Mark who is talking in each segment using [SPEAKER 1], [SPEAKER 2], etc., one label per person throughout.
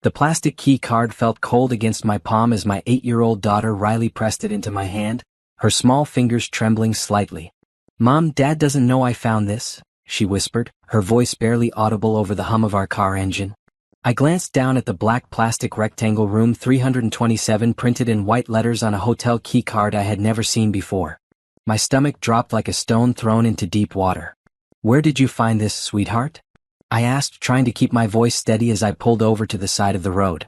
[SPEAKER 1] The plastic key card felt cold against my palm as my 8-year-old daughter Riley pressed it into my hand, her small fingers trembling slightly. "Mom, Dad doesn't know I found this," she whispered, her voice barely audible over the hum of our car engine. I glanced down at the black plastic rectangle room 327 printed in white letters on a hotel key card I had never seen before. My stomach dropped like a stone thrown into deep water. "Where did you find this, sweetheart?" I asked, trying to keep my voice steady as I pulled over to the side of the road.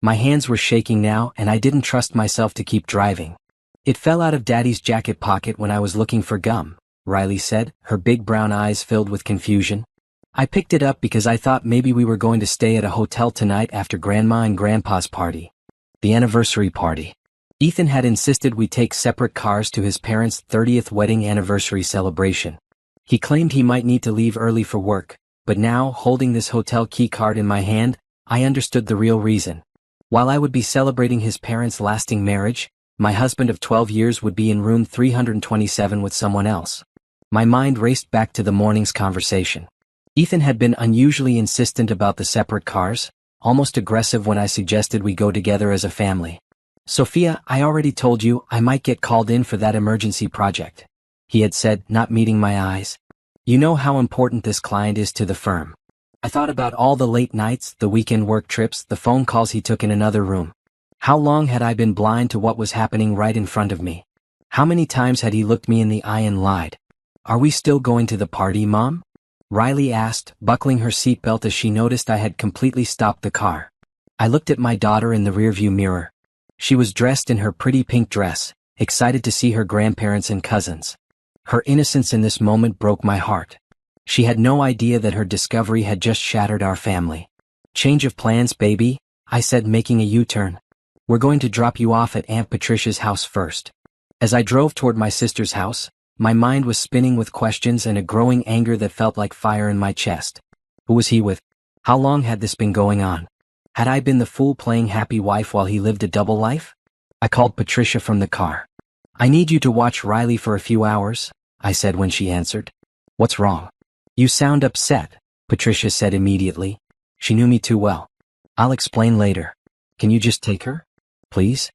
[SPEAKER 1] My hands were shaking now, and I didn't trust myself to keep driving. "It fell out of Daddy's jacket pocket when I was looking for gum," Riley said, her big brown eyes filled with confusion. "I picked it up because I thought maybe we were going to stay at a hotel tonight after Grandma and Grandpa's party. The anniversary party. Ethan had insisted we take separate cars to his parents' 30th wedding anniversary celebration. He claimed he might need to leave early for work, but now, holding this hotel key card in my hand, I understood the real reason. While I would be celebrating his parents' lasting marriage, my husband of 12 years would be in room 327 with someone else. My mind raced back to the morning's conversation. Ethan had been unusually insistent about the separate cars, almost aggressive when I suggested we go together as a family. "Sophia, I already told you I might get called in for that emergency project," he had said, not meeting my eyes. "You know how important this client is to the firm." I thought about all the late nights, the weekend work trips, the phone calls he took in another room. How long had I been blind to what was happening right in front of me? How many times had he looked me in the eye and lied? "Are we still going to the party, Mom?" Riley asked, buckling her seatbelt as she noticed I had completely stopped the car. I looked at my daughter in the rearview mirror. She was dressed in her pretty pink dress, excited to see her grandparents and cousins. Her innocence in this moment broke my heart. She had no idea that her discovery had just shattered our family. "Change of plans, baby," I said, making a U-turn. "We're going to drop you off at Aunt Patricia's house first." As I drove toward my sister's house, my mind was spinning with questions and a growing anger that felt like fire in my chest. Who was he with? How long had this been going on? Had I been the fool playing happy wife while he lived a double life? I called Patricia from the car. "I need you to watch Riley for a few hours," I said when she answered. "What's wrong?" "You sound upset," Patricia said immediately. She knew me too well. "I'll explain later. Can you just take her? Please?"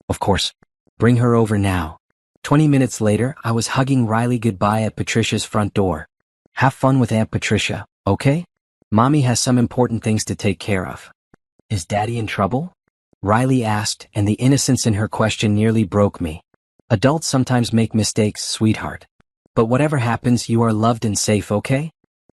[SPEAKER 1] "Of course. Bring her over now." 20 minutes later, I was hugging Riley goodbye at Patricia's front door. "Have fun with Aunt Patricia, okay? Mommy has some important things to take care of." "Is Daddy in trouble?" Riley asked, and the innocence in her question nearly broke me. "Adults sometimes make mistakes, sweetheart. But whatever happens, you are loved and safe, okay?"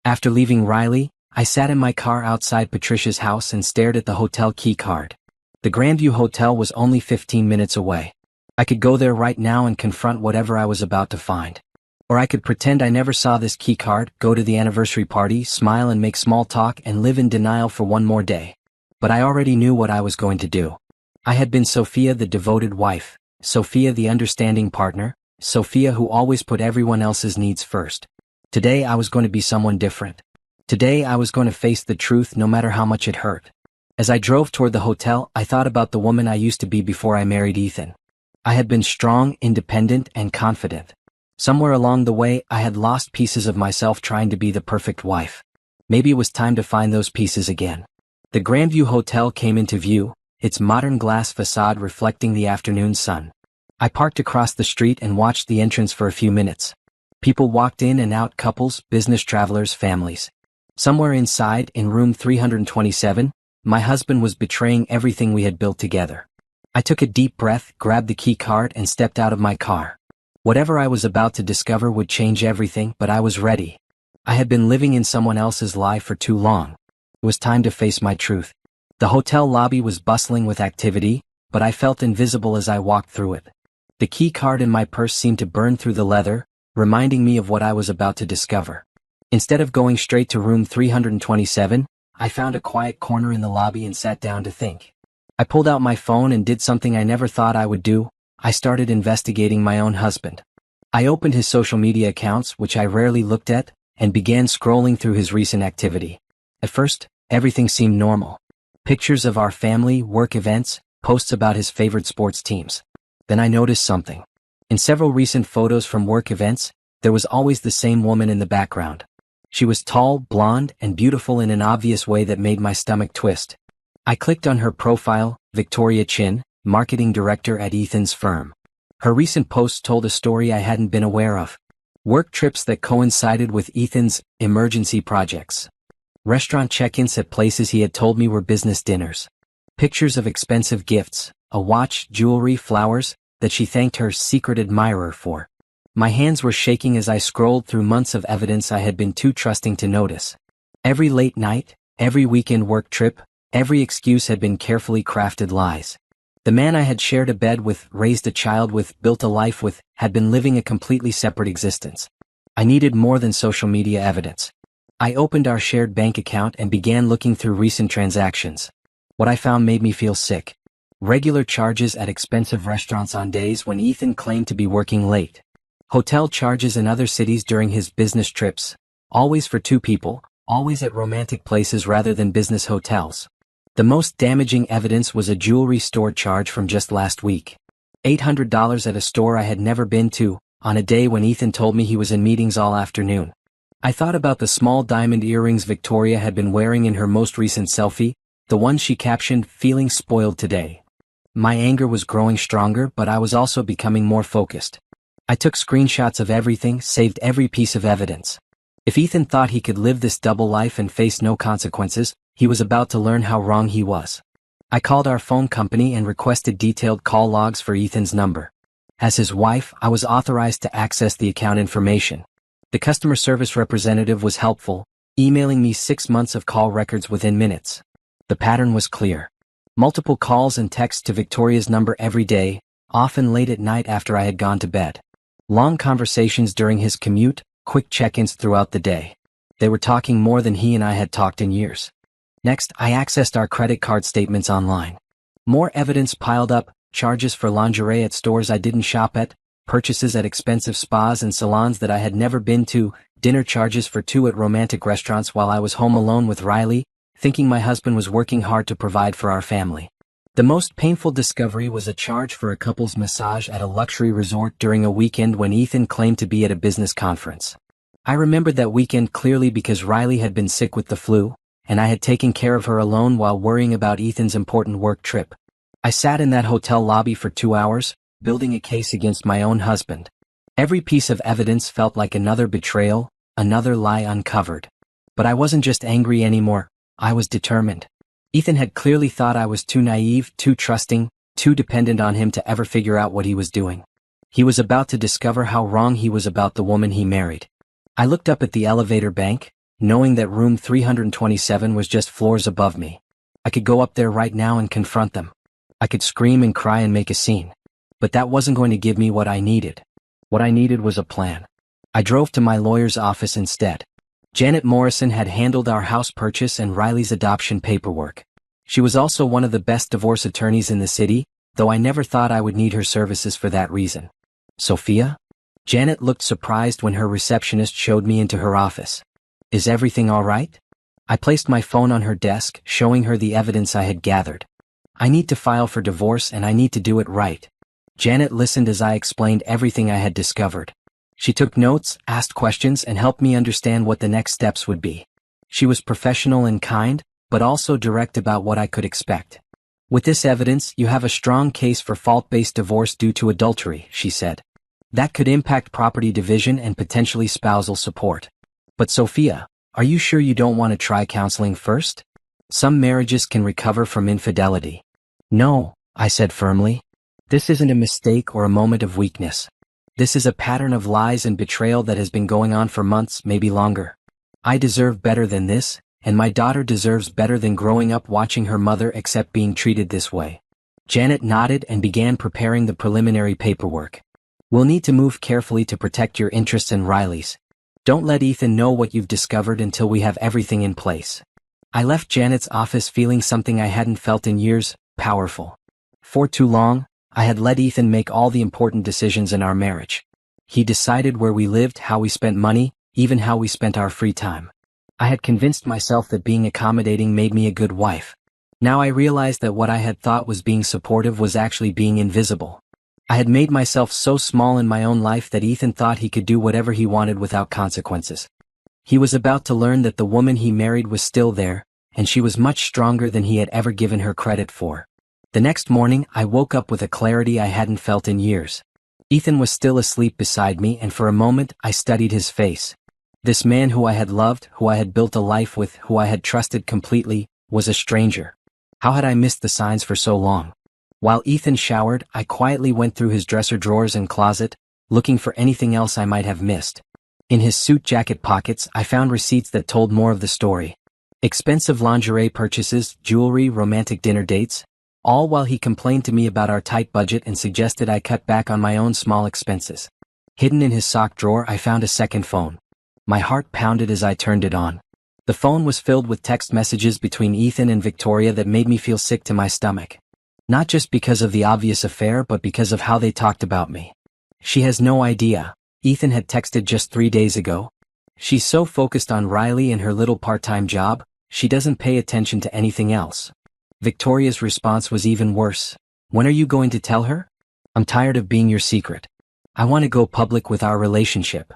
[SPEAKER 1] After leaving Riley, I sat in my car outside Patricia's house and stared at the hotel key card. The Grandview Hotel was only 15 minutes away. I could go there right now and confront whatever I was about to find. Or I could pretend I never saw this key card, go to the anniversary party, smile and make small talk, and live in denial for one more day. But I already knew what I was going to do. I had been Sophia the devoted wife, Sophia the understanding partner, Sophia who always put everyone else's needs first. Today I was going to be someone different. Today I was going to face the truth no matter how much it hurt. As I drove toward the hotel, I thought about the woman I used to be before I married Ethan. I had been strong, independent, and confident. Somewhere along the way, I had lost pieces of myself trying to be the perfect wife. Maybe it was time to find those pieces again. The Grandview Hotel came into view, its modern glass facade reflecting the afternoon sun. I parked across the street and watched the entrance for a few minutes. People walked in and out, couples, business travelers, families. Somewhere inside, in room 327, my husband was betraying everything we had built together. I took a deep breath, grabbed the key card, and stepped out of my car. Whatever I was about to discover would change everything, but I was ready. I had been living in someone else's lie for too long. It was time to face my truth. The hotel lobby was bustling with activity, but I felt invisible as I walked through it. The key card in my purse seemed to burn through the leather, reminding me of what I was about to discover. Instead of going straight to room 327, I found a quiet corner in the lobby and sat down to think. I pulled out my phone and did something I never thought I would do. I started investigating my own husband. I opened his social media accounts, which I rarely looked at, and began scrolling through his recent activity. At first, everything seemed normal. Pictures of our family, work events, posts about his favorite sports teams. Then I noticed something. In several recent photos from work events, there was always the same woman in the background. She was tall, blonde, and beautiful in an obvious way that made my stomach twist. I clicked on her profile, Victoria Chin, marketing director at Ethan's firm. Her recent post told a story I hadn't been aware of. Work trips that coincided with Ethan's emergency projects. Restaurant check-ins at places he had told me were business dinners. Pictures of expensive gifts, a watch, jewelry, flowers, that she thanked her secret admirer for. My hands were shaking as I scrolled through months of evidence I had been too trusting to notice. Every late night, every weekend work trip, every excuse had been carefully crafted lies. The man I had shared a bed with, raised a child with, built a life with, had been living a completely separate existence. I needed more than social media evidence. I opened our shared bank account and began looking through recent transactions. What I found made me feel sick. Regular charges at expensive restaurants on days when Ethan claimed to be working late. Hotel charges in other cities during his business trips. Always for two people, always at romantic places rather than business hotels. The most damaging evidence was a jewelry store charge from just last week. $800 at a store I had never been to, on a day when Ethan told me he was in meetings all afternoon. I thought about the small diamond earrings Victoria had been wearing in her most recent selfie, the one she captioned, "Feeling spoiled today." My anger was growing stronger, but I was also becoming more focused. I took screenshots of everything, saved every piece of evidence. If Ethan thought he could live this double life and face no consequences, he was about to learn how wrong he was. I called our phone company and requested detailed call logs for Ethan's number. As his wife, I was authorized to access the account information. The customer service representative was helpful, emailing me 6 months of call records within minutes. The pattern was clear. Multiple calls and texts to Victoria's number every day, often late at night after I had gone to bed. Long conversations during his commute, quick check-ins throughout the day. They were talking more than he and I had talked in years. Next, I accessed our credit card statements online. More evidence piled up, charges for lingerie at stores I didn't shop at, purchases at expensive spas and salons that I had never been to, dinner charges for two at romantic restaurants while I was home alone with Riley, thinking my husband was working hard to provide for our family. The most painful discovery was a charge for a couple's massage at a luxury resort during a weekend when Ethan claimed to be at a business conference. I remembered that weekend clearly because Riley had been sick with the flu, and I had taken care of her alone while worrying about Ethan's important work trip. I sat in that hotel lobby for 2 hours, building a case against my own husband. Every piece of evidence felt like another betrayal, another lie uncovered. But I wasn't just angry anymore, I was determined. Ethan had clearly thought I was too naive, too trusting, too dependent on him to ever figure out what he was doing. He was about to discover how wrong he was about the woman he married. I looked up at the elevator bank, knowing that room 327 was just floors above me. I could go up there right now and confront them. I could scream and cry and make a scene. But that wasn't going to give me what I needed. What I needed was a plan. I drove to my lawyer's office instead. Janet Morrison had handled our house purchase and Riley's adoption paperwork. She was also one of the best divorce attorneys in the city, though I never thought I would need her services for that reason. Sophia? Janet looked surprised when her receptionist showed me into her office. Is everything all right? I placed my phone on her desk, showing her the evidence I had gathered. I need to file for divorce and I need to do it right. Janet listened as I explained everything I had discovered. She took notes, asked questions, and helped me understand what the next steps would be. She was professional and kind, but also direct about what I could expect. With this evidence, you have a strong case for fault-based divorce due to adultery, she said. That could impact property division and potentially spousal support. But Sophia, are you sure you don't want to try counseling first? Some marriages can recover from infidelity. No, I said firmly. This isn't a mistake or a moment of weakness. This is a pattern of lies and betrayal that has been going on for months, maybe longer. I deserve better than this, and my daughter deserves better than growing up watching her mother accept being treated this way. Janet nodded and began preparing the preliminary paperwork. We'll need to move carefully to protect your interests and Riley's. Don't let Ethan know what you've discovered until we have everything in place. I left Janet's office feeling something I hadn't felt in years, powerful. For too long, I had let Ethan make all the important decisions in our marriage. He decided where we lived, how we spent money, even how we spent our free time. I had convinced myself that being accommodating made me a good wife. Now I realized that what I had thought was being supportive was actually being invisible. I had made myself so small in my own life that Ethan thought he could do whatever he wanted without consequences. He was about to learn that the woman he married was still there, and she was much stronger than he had ever given her credit for. The next morning, I woke up with a clarity I hadn't felt in years. Ethan was still asleep beside me, and for a moment, I studied his face. This man who I had loved, who I had built a life with, who I had trusted completely, was a stranger. How had I missed the signs for so long? While Ethan showered, I quietly went through his dresser drawers and closet, looking for anything else I might have missed. In his suit jacket pockets, I found receipts that told more of the story. Expensive lingerie purchases, jewelry, romantic dinner dates, all while he complained to me about our tight budget and suggested I cut back on my own small expenses. Hidden in his sock drawer, I found a second phone. My heart pounded as I turned it on. The phone was filled with text messages between Ethan and Victoria that made me feel sick to my stomach. Not just because of the obvious affair, but because of how they talked about me. "She has no idea," Ethan had texted just 3 days ago. "She's so focused on Riley and her little part-time job, she doesn't pay attention to anything else." Victoria's response was even worse. "When are you going to tell her? I'm tired of being your secret. I want to go public with our relationship."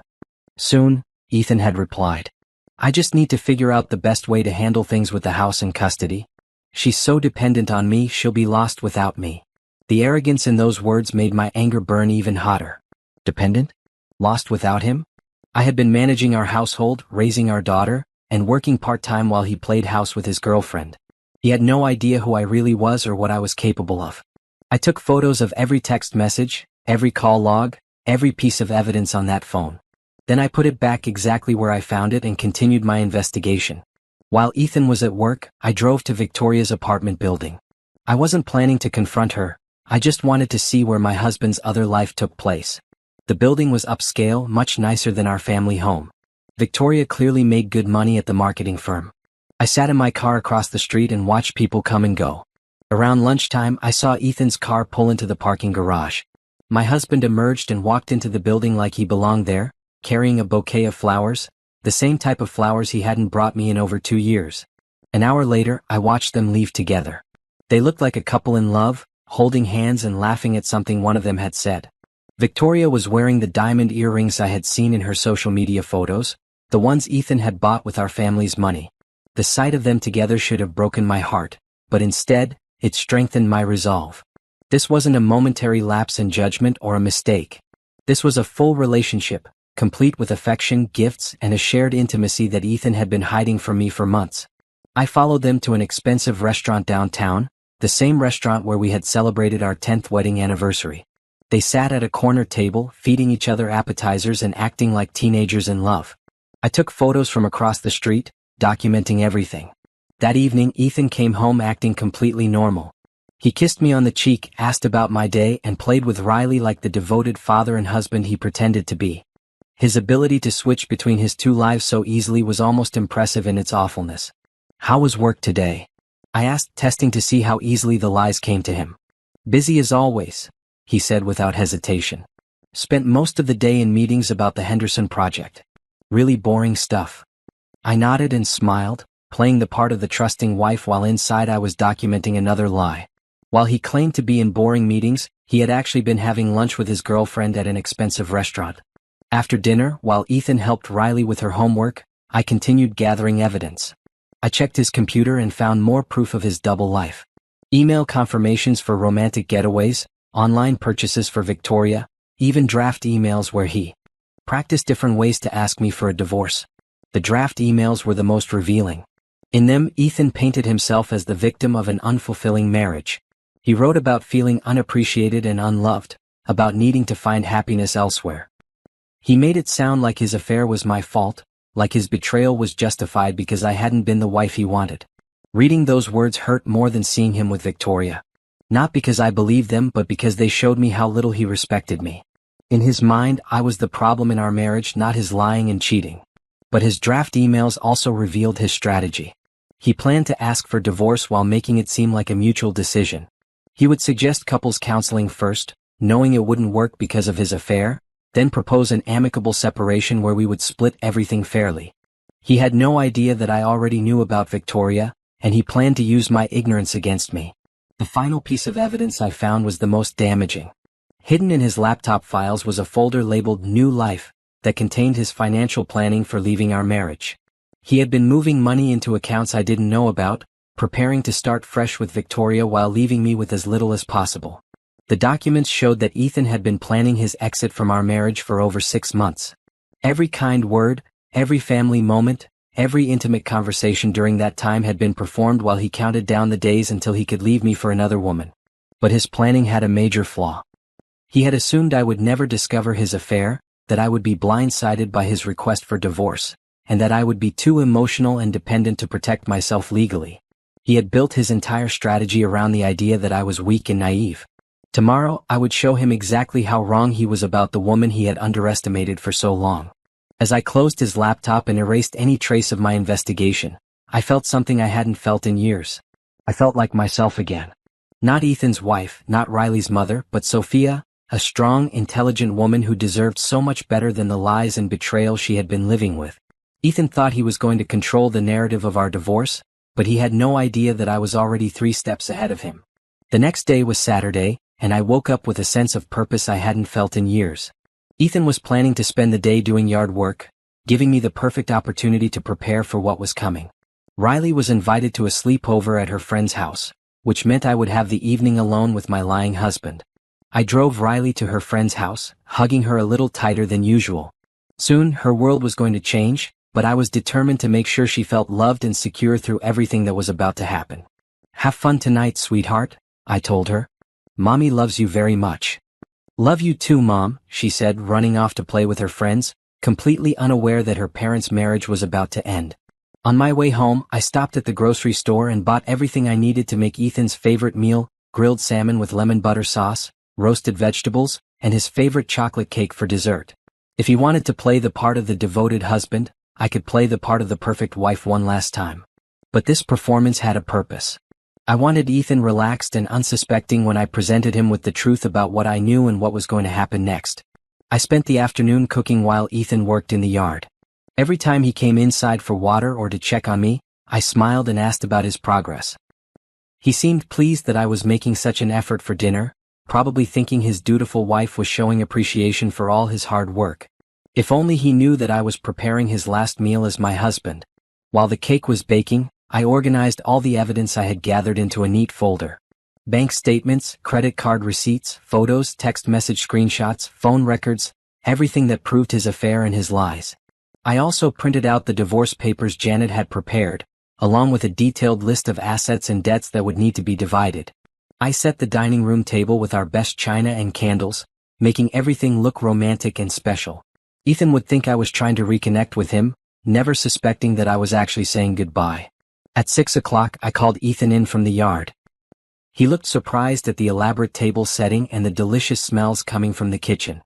[SPEAKER 1] "Soon," Ethan had replied. "I just need to figure out the best way to handle things with the house in custody. She's so dependent on me, she'll be lost without me." The arrogance in those words made my anger burn even hotter. Dependent? Lost without him? I had been managing our household, raising our daughter, and working part-time while he played house with his girlfriend. He had no idea who I really was or what I was capable of. I took photos of every text message, every call log, every piece of evidence on that phone. Then I put it back exactly where I found it and continued my investigation. While Ethan was at work, I drove to Victoria's apartment building. I wasn't planning to confront her, I just wanted to see where my husband's other life took place. The building was upscale, much nicer than our family home. Victoria clearly made good money at the marketing firm. I sat in my car across the street and watched people come and go. Around lunchtime, I saw Ethan's car pull into the parking garage. My husband emerged and walked into the building like he belonged there, carrying a bouquet of flowers, the same type of flowers he hadn't brought me in over 2 years. An hour later, I watched them leave together. They looked like a couple in love, holding hands and laughing at something one of them had said. Victoria was wearing the diamond earrings I had seen in her social media photos, the ones Ethan had bought with our family's money. The sight of them together should have broken my heart, but instead, it strengthened my resolve. This wasn't a momentary lapse in judgment or a mistake. This was a full relationship, complete with affection, gifts, and a shared intimacy that Ethan had been hiding from me for months. I followed them to an expensive restaurant downtown, the same restaurant where we had celebrated our 10th wedding anniversary. They sat at a corner table, feeding each other appetizers and acting like teenagers in love. I took photos from across the street, documenting everything. That evening, Ethan came home acting completely normal. He kissed me on the cheek, asked about my day, and played with Riley like the devoted father and husband he pretended to be. His ability to switch between his two lives so easily was almost impressive in its awfulness. "How was work today?" I asked, testing to see how easily the lies came to him. "Busy as always," he said without hesitation. "Spent most of the day in meetings about the Henderson project. Really boring stuff." I nodded and smiled, playing the part of the trusting wife while inside I was documenting another lie. While he claimed to be in boring meetings, he had actually been having lunch with his girlfriend at an expensive restaurant. After dinner, while Ethan helped Riley with her homework, I continued gathering evidence. I checked his computer and found more proof of his double life. Email confirmations for romantic getaways, online purchases for Victoria, even draft emails where he practiced different ways to ask me for a divorce. The draft emails were the most revealing. In them, Ethan painted himself as the victim of an unfulfilling marriage. He wrote about feeling unappreciated and unloved, about needing to find happiness elsewhere. He made it sound like his affair was my fault, like his betrayal was justified because I hadn't been the wife he wanted. Reading those words hurt more than seeing him with Victoria. Not because I believed them, but because they showed me how little he respected me. In his mind, I was the problem in our marriage, not his lying and cheating. But his draft emails also revealed his strategy. He planned to ask for divorce while making it seem like a mutual decision. He would suggest couples counseling first, knowing it wouldn't work because of his affair, then propose an amicable separation where we would split everything fairly. He had no idea that I already knew about Victoria, and he planned to use my ignorance against me. The final piece of evidence I found was the most damaging. Hidden in his laptop files was a folder labeled New Life that contained his financial planning for leaving our marriage. He had been moving money into accounts I didn't know about, preparing to start fresh with Victoria while leaving me with as little as possible. The documents showed that Ethan had been planning his exit from our marriage for over 6 months. Every kind word, every family moment, every intimate conversation during that time had been performed while he counted down the days until he could leave me for another woman. But his planning had a major flaw. He had assumed I would never discover his affair, that I would be blindsided by his request for divorce, and that I would be too emotional and dependent to protect myself legally. He had built his entire strategy around the idea that I was weak and naive. Tomorrow, I would show him exactly how wrong he was about the woman he had underestimated for so long. As I closed his laptop and erased any trace of my investigation, I felt something I hadn't felt in years. I felt like myself again. Not Ethan's wife, not Riley's mother, but Sophia, a strong, intelligent woman who deserved so much better than the lies and betrayal she had been living with. Ethan thought he was going to control the narrative of our divorce, but he had no idea that I was already 3 steps ahead of him. The next day was Saturday, and I woke up with a sense of purpose I hadn't felt in years. Ethan was planning to spend the day doing yard work, giving me the perfect opportunity to prepare for what was coming. Riley was invited to a sleepover at her friend's house, which meant I would have the evening alone with my lying husband. I drove Riley to her friend's house, hugging her a little tighter than usual. Soon, her world was going to change, but I was determined to make sure she felt loved and secure through everything that was about to happen. "Have fun tonight, sweetheart," I told her. "Mommy loves you very much." "Love you too, Mom," she said, running off to play with her friends, completely unaware that her parents' marriage was about to end. On my way home, I stopped at the grocery store and bought everything I needed to make Ethan's favorite meal, grilled salmon with lemon butter sauce, roasted vegetables, and his favorite chocolate cake for dessert. If he wanted to play the part of the devoted husband, I could play the part of the perfect wife one last time. But this performance had a purpose. I wanted Ethan relaxed and unsuspecting when I presented him with the truth about what I knew and what was going to happen next. I spent the afternoon cooking while Ethan worked in the yard. Every time he came inside for water or to check on me, I smiled and asked about his progress. He seemed pleased that I was making such an effort for dinner, probably thinking his dutiful wife was showing appreciation for all his hard work. If only he knew that I was preparing his last meal as my husband. While the cake was baking, I organized all the evidence I had gathered into a neat folder. Bank statements, credit card receipts, photos, text message screenshots, phone records, everything that proved his affair and his lies. I also printed out the divorce papers Janet had prepared, along with a detailed list of assets and debts that would need to be divided. I set the dining room table with our best china and candles, making everything look romantic and special. Ethan would think I was trying to reconnect with him, never suspecting that I was actually saying goodbye. At 6 o'clock, I called Ethan in from the yard. He looked surprised at the elaborate table setting and the delicious smells coming from the kitchen.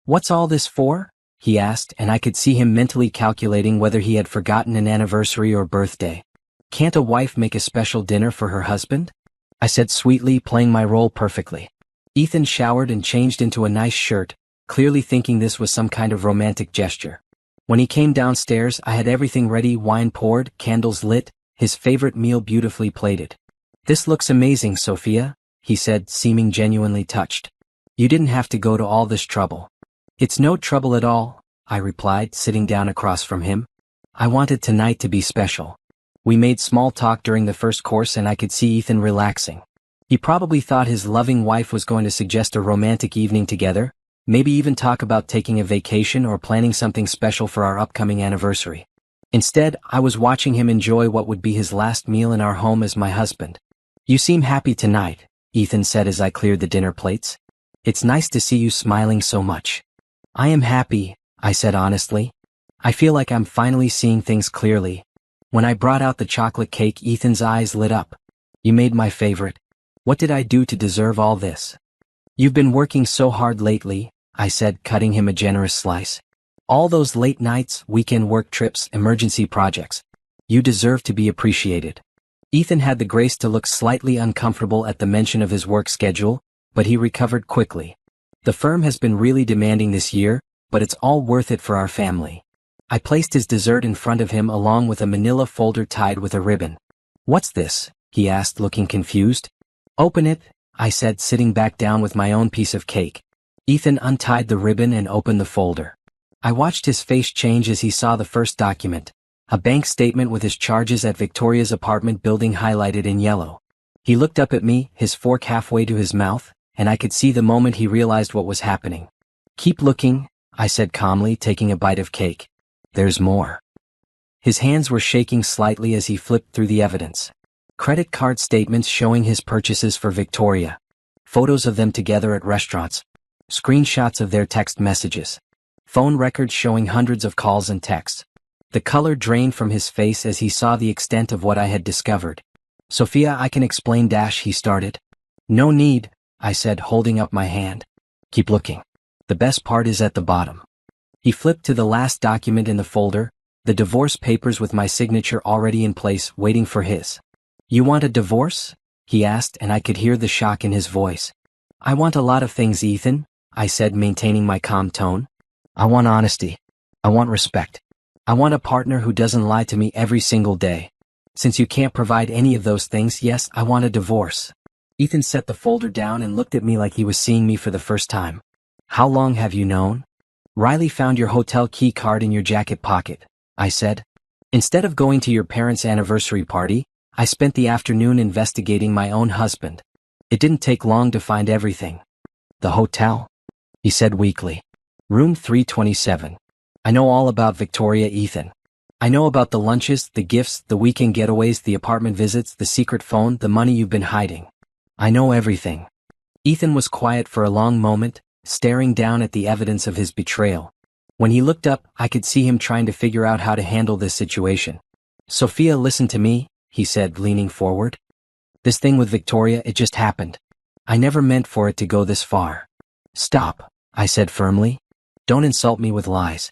[SPEAKER 1] "What's all this for?" he asked, and I could see him mentally calculating whether he had forgotten an anniversary or birthday. "Can't a wife make a special dinner for her husband?" I said sweetly, playing my role perfectly. Ethan showered and changed into a nice shirt, clearly thinking this was some kind of romantic gesture. When he came downstairs, I had everything ready, wine poured, candles lit, his favorite meal beautifully plated. "This looks amazing, Sophia," he said, seeming genuinely touched. "You didn't have to go to all this trouble." "It's no trouble at all," I replied, sitting down across from him. "I wanted tonight to be special." We made small talk during the first course and I could see Ethan relaxing. He probably thought his loving wife was going to suggest a romantic evening together, maybe even talk about taking a vacation or planning something special for our upcoming anniversary. Instead, I was watching him enjoy what would be his last meal in our home as my husband. "You seem happy tonight," Ethan said as I cleared the dinner plates. "It's nice to see you smiling so much." "I am happy," I said honestly. "I feel like I'm finally seeing things clearly." When I brought out the chocolate cake, Ethan's eyes lit up. "You made my favorite. What did I do to deserve all this?" "You've been working so hard lately," I said, cutting him a generous slice. "All those late nights, weekend work trips, emergency projects. You deserve to be appreciated." Ethan had the grace to look slightly uncomfortable at the mention of his work schedule, but he recovered quickly. "The firm has been really demanding this year, but it's all worth it for our family." I placed his dessert in front of him along with a manila folder tied with a ribbon. "What's this?" he asked, looking confused. "Open it," I said, sitting back down with my own piece of cake. Ethan untied the ribbon and opened the folder. I watched his face change as he saw the first document, A bank statement with his charges at Victoria's apartment building highlighted in yellow. He looked up at me, his fork halfway to his mouth, and I could see the moment he realized what was happening. "Keep looking," I said calmly, taking a bite of cake. "There's more." His hands were shaking slightly as he flipped through the evidence. Credit card statements showing his purchases for Victoria. Photos of them together at restaurants. Screenshots of their text messages. Phone records showing hundreds of calls and texts. The color drained from his face as he saw the extent of what I had discovered. "Sophia, I can explain," he started. "No need," I said, holding up my hand. "Keep looking. The best part is at the bottom." He flipped to the last document in the folder, the divorce papers with my signature already in place, waiting for his. "You want a divorce?" he asked, and I could hear the shock in his voice. "I want a lot of things, Ethan," I said, maintaining my calm tone. "I want honesty. I want respect. I want a partner who doesn't lie to me every single day. Since you can't provide any of those things, yes, I want a divorce." Ethan set the folder down and looked at me like he was seeing me for the first time. "How long have you known?" "Riley found your hotel key card in your jacket pocket," I said. "Instead of going to your parents' anniversary party, I spent the afternoon investigating my own husband. It didn't take long to find everything." "The hotel?" he said weakly. "Room 327. I know all about Victoria, Ethan. I know about the lunches, the gifts, the weekend getaways, the apartment visits, the secret phone, the money you've been hiding. I know everything." Ethan was quiet for a long moment, staring down at the evidence of his betrayal. When he looked up, I could see him trying to figure out how to handle this situation. "Sophia, listen to me," he said, leaning forward. "This thing with Victoria, it just happened. I never meant for it to go this far." "Stop," I said firmly. "Don't insult me with lies.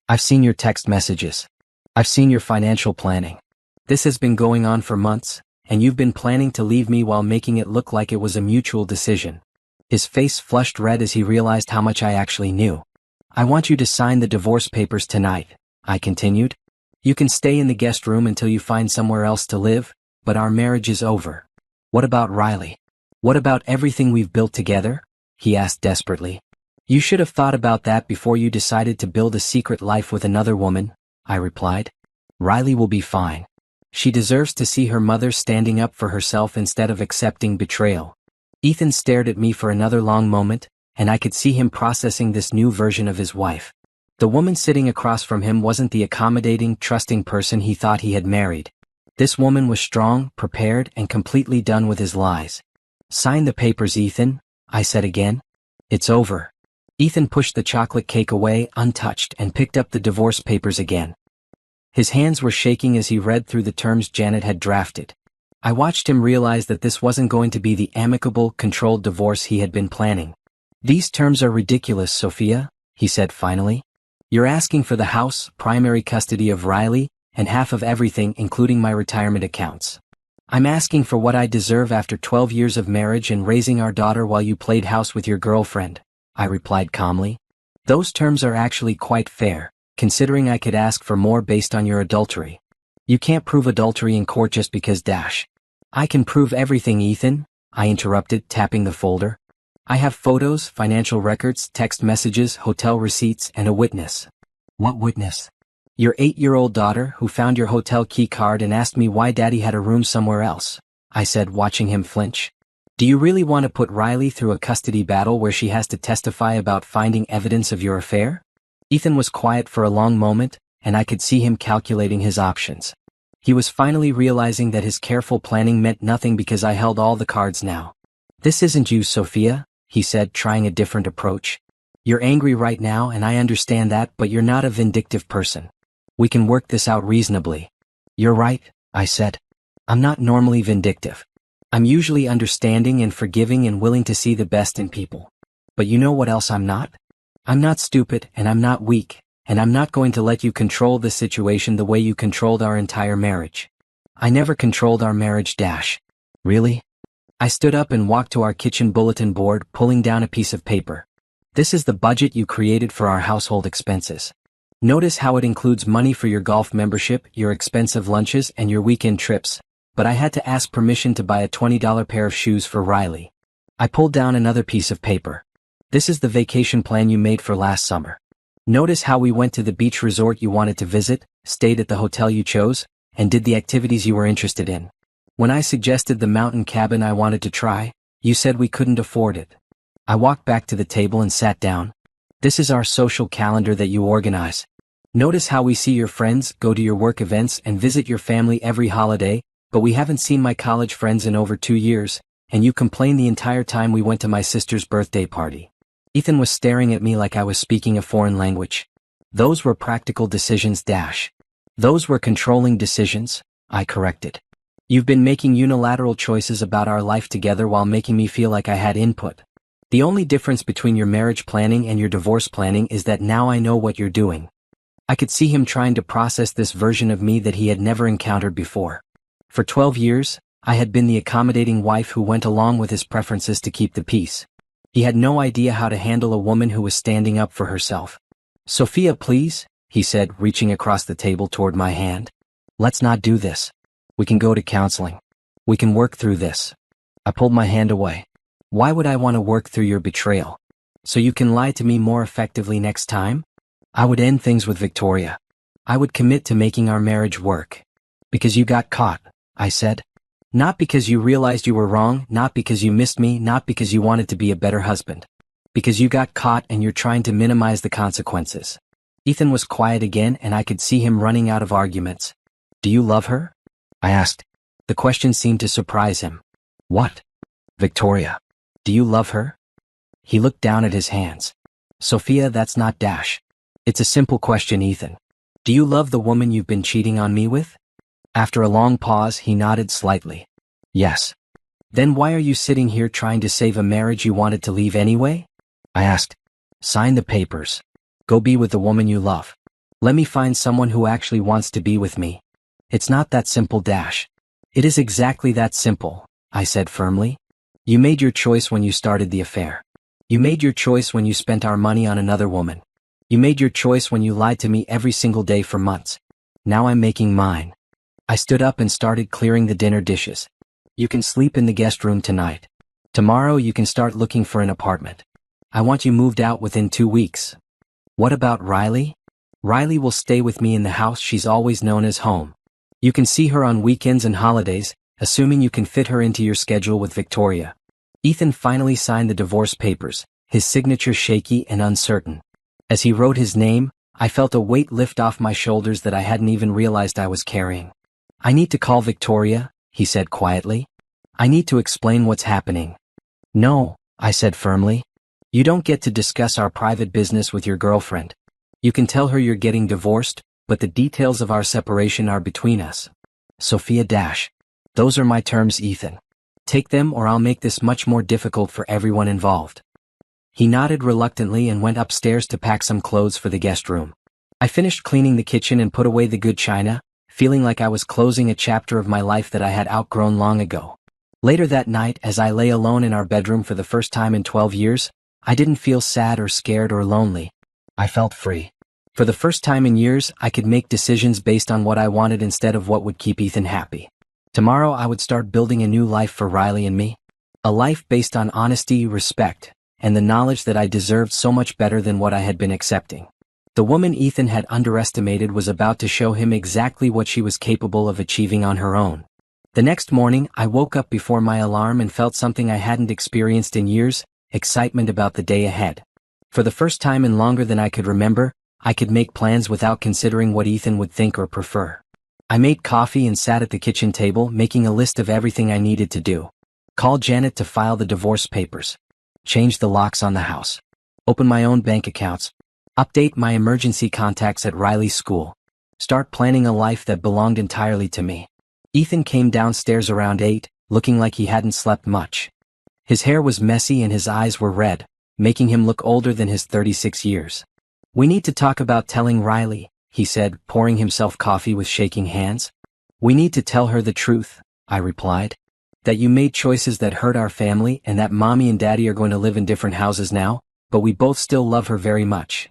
[SPEAKER 1] I've seen your text messages. I've seen your financial planning. This has been going on for months, and you've been planning to leave me while making it look like it was a mutual decision." His face flushed red as he realized how much I actually knew. "I want you to sign the divorce papers tonight," I continued. "You can stay in the guest room until you find somewhere else to live, but our marriage is over." "What about Riley? What about everything we've built together?" he asked desperately. "You should have thought about that before you decided to build a secret life with another woman," I replied. "Riley will be fine. She deserves to see her mother standing up for herself instead of accepting betrayal." Ethan stared at me for another long moment, and I could see him processing this new version of his wife. The woman sitting across from him wasn't the accommodating, trusting person he thought he had married. This woman was strong, prepared, and completely done with his lies. "Sign the papers, Ethan," I said again. "It's over." Ethan pushed the chocolate cake away, untouched, and picked up the divorce papers again. His hands were shaking as he read through the terms Janet had drafted. I watched him realize that this wasn't going to be the amicable, controlled divorce he had been planning. "These terms are ridiculous, Sophia," he said finally. "You're asking for the house, primary custody of Riley, and half of everything, including my retirement accounts. I'm asking for what I deserve after 12 years of marriage and raising our daughter while you played house with your girlfriend," I replied calmly. "Those terms are actually quite fair, considering I could ask for more based on your adultery. You can't prove adultery in court just because I can prove everything, Ethan," I interrupted, tapping the folder. "I have photos, financial records, text messages, hotel receipts, and a witness." "What witness?" "Your 8-year-old daughter, who found your hotel key card and asked me why Daddy had a room somewhere else," I said, watching him flinch. "Do you really want to put Riley through a custody battle where she has to testify about finding evidence of your affair?" Ethan was quiet for a long moment, and I could see him calculating his options. He was finally realizing that his careful planning meant nothing because I held all the cards now. "This isn't you, Sophia," he said, trying a different approach. "You're angry right now, and I understand that, but you're not a vindictive person. We can work this out reasonably." "You're right," I said. "I'm not normally vindictive. I'm usually understanding and forgiving and willing to see the best in people. But you know what else I'm not? I'm not stupid, and I'm not weak, and I'm not going to let you control this situation the way you controlled our entire marriage. I never controlled our marriage. Really?" I stood up and walked to our kitchen bulletin board, pulling down a piece of paper. "This is the budget you created for our household expenses. Notice how it includes money for your golf membership, your expensive lunches, and your weekend trips, but I had to ask permission to buy a $20 pair of shoes for Riley." I pulled down another piece of paper. "This is the vacation plan you made for last summer. Notice how we went to the beach resort you wanted to visit, stayed at the hotel you chose, and did the activities you were interested in. When I suggested the mountain cabin I wanted to try, you said we couldn't afford it. I walked back to the table and sat down. This is our social calendar that you organize. Notice how we see your friends, go to your work events, and visit your family every holiday, but we haven't seen my college friends in over 2 years, and you complained the entire time we went to my sister's birthday party. Ethan was staring at me like I was speaking a foreign language. Those were practical decisions. Those were controlling decisions, I corrected. You've been making unilateral choices about our life together while making me feel like I had input. The only difference between your marriage planning and your divorce planning is that now I know what you're doing. I could see him trying to process this version of me that he had never encountered before. For 12 years, I had been the accommodating wife who went along with his preferences to keep the peace. He had no idea how to handle a woman who was standing up for herself. Sophia, please, he said, reaching across the table toward my hand. Let's not do this. We can go to counseling. We can work through this. I pulled my hand away. Why would I want to work through your betrayal? So you can lie to me more effectively next time? I would end things with Victoria. I would commit to making our marriage work. Because you got caught, I said. Not because you realized you were wrong, not because you missed me, not because you wanted to be a better husband. Because you got caught and you're trying to minimize the consequences. Ethan was quiet again and I could see him running out of arguments. Do you love her? I asked. The question seemed to surprise him. What? Victoria. Do you love her? He looked down at his hands. Sophia, that's not dash. It's a simple question, Ethan. Do you love the woman you've been cheating on me with? After a long pause, he nodded slightly. Yes. Then why are you sitting here trying to save a marriage you wanted to leave anyway? I asked. Sign the papers. Go be with the woman you love. Let me find someone who actually wants to be with me. It's not that simple, dash. It is exactly that simple, I said firmly. You made your choice when you started the affair. You made your choice when you spent our money on another woman. You made your choice when you lied to me every single day for months. Now I'm making mine. I stood up and started clearing the dinner dishes. You can sleep in the guest room tonight. Tomorrow you can start looking for an apartment. I want you moved out within 2 weeks. What about Riley? Riley will stay with me in the house she's always known as home. You can see her on weekends and holidays, assuming you can fit her into your schedule with Victoria. Ethan finally signed the divorce papers, his signature shaky and uncertain. As he wrote his name, I felt a weight lift off my shoulders that I hadn't even realized I was carrying. I need to call Victoria, he said quietly. I need to explain what's happening. No, I said firmly. You don't get to discuss our private business with your girlfriend. You can tell her you're getting divorced, but the details of our separation are between us. Sophia dash. Those are my terms, Ethan. Take them or I'll make this much more difficult for everyone involved. He nodded reluctantly and went upstairs to pack some clothes for the guest room. I finished cleaning the kitchen and put away the good china, feeling like I was closing a chapter of my life that I had outgrown long ago. Later that night, as I lay alone in our bedroom for the first time in 12 years, I didn't feel sad or scared or lonely. I felt free. For the first time in years, I could make decisions based on what I wanted instead of what would keep Ethan happy. Tomorrow I would start building a new life for Riley and me. A life based on honesty, respect, and the knowledge that I deserved so much better than what I had been accepting. The woman Ethan had underestimated was about to show him exactly what she was capable of achieving on her own. The next morning, I woke up before my alarm and felt something I hadn't experienced in years, excitement about the day ahead. For the first time in longer than I could remember, I could make plans without considering what Ethan would think or prefer. I made coffee and sat at the kitchen table, making a list of everything I needed to do. Call Janet to file the divorce papers. Change the locks on the house. Open my own bank accounts. Update my emergency contacts at Riley's school. Start planning a life that belonged entirely to me. Ethan came downstairs around 8, looking like he hadn't slept much. His hair was messy and his eyes were red, making him look older than his 36 years. We need to talk about telling Riley, he said, pouring himself coffee with shaking hands. We need to tell her the truth, I replied. That you made choices that hurt our family and that mommy and daddy are going to live in different houses now, but we both still love her very much.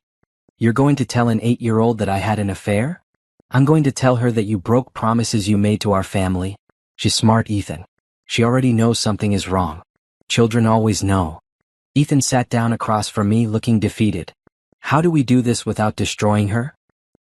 [SPEAKER 1] You're going to tell an 8-year-old that I had an affair? I'm going to tell her that you broke promises you made to our family. She's smart, Ethan. She already knows something is wrong. Children always know. Ethan sat down across from me looking defeated. How do we do this without destroying her?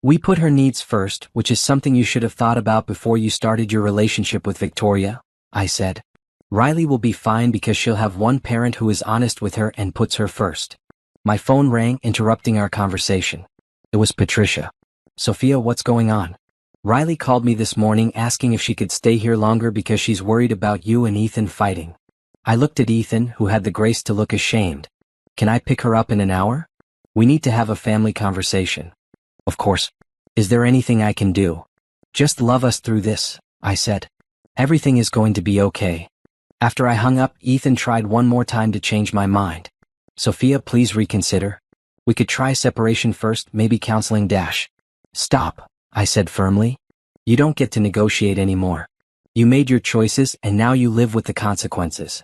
[SPEAKER 1] We put her needs first, which is something you should have thought about before you started your relationship with Victoria, I said. Riley will be fine because she'll have one parent who is honest with her and puts her first. My phone rang, interrupting our conversation. It was Patricia. Sophia, what's going on? Riley called me this morning asking if she could stay here longer because she's worried about you and Ethan fighting. I looked at Ethan, who had the grace to look ashamed. Can I pick her up in an hour? We need to have a family conversation. Of course. Is there anything I can do? Just love us through this, I said. Everything is going to be okay. After I hung up, Ethan tried one more time to change my mind. Sophia, please reconsider. We could try separation first, maybe counseling. Stop, I said firmly. You don't get to negotiate anymore. You made your choices and now you live with the consequences.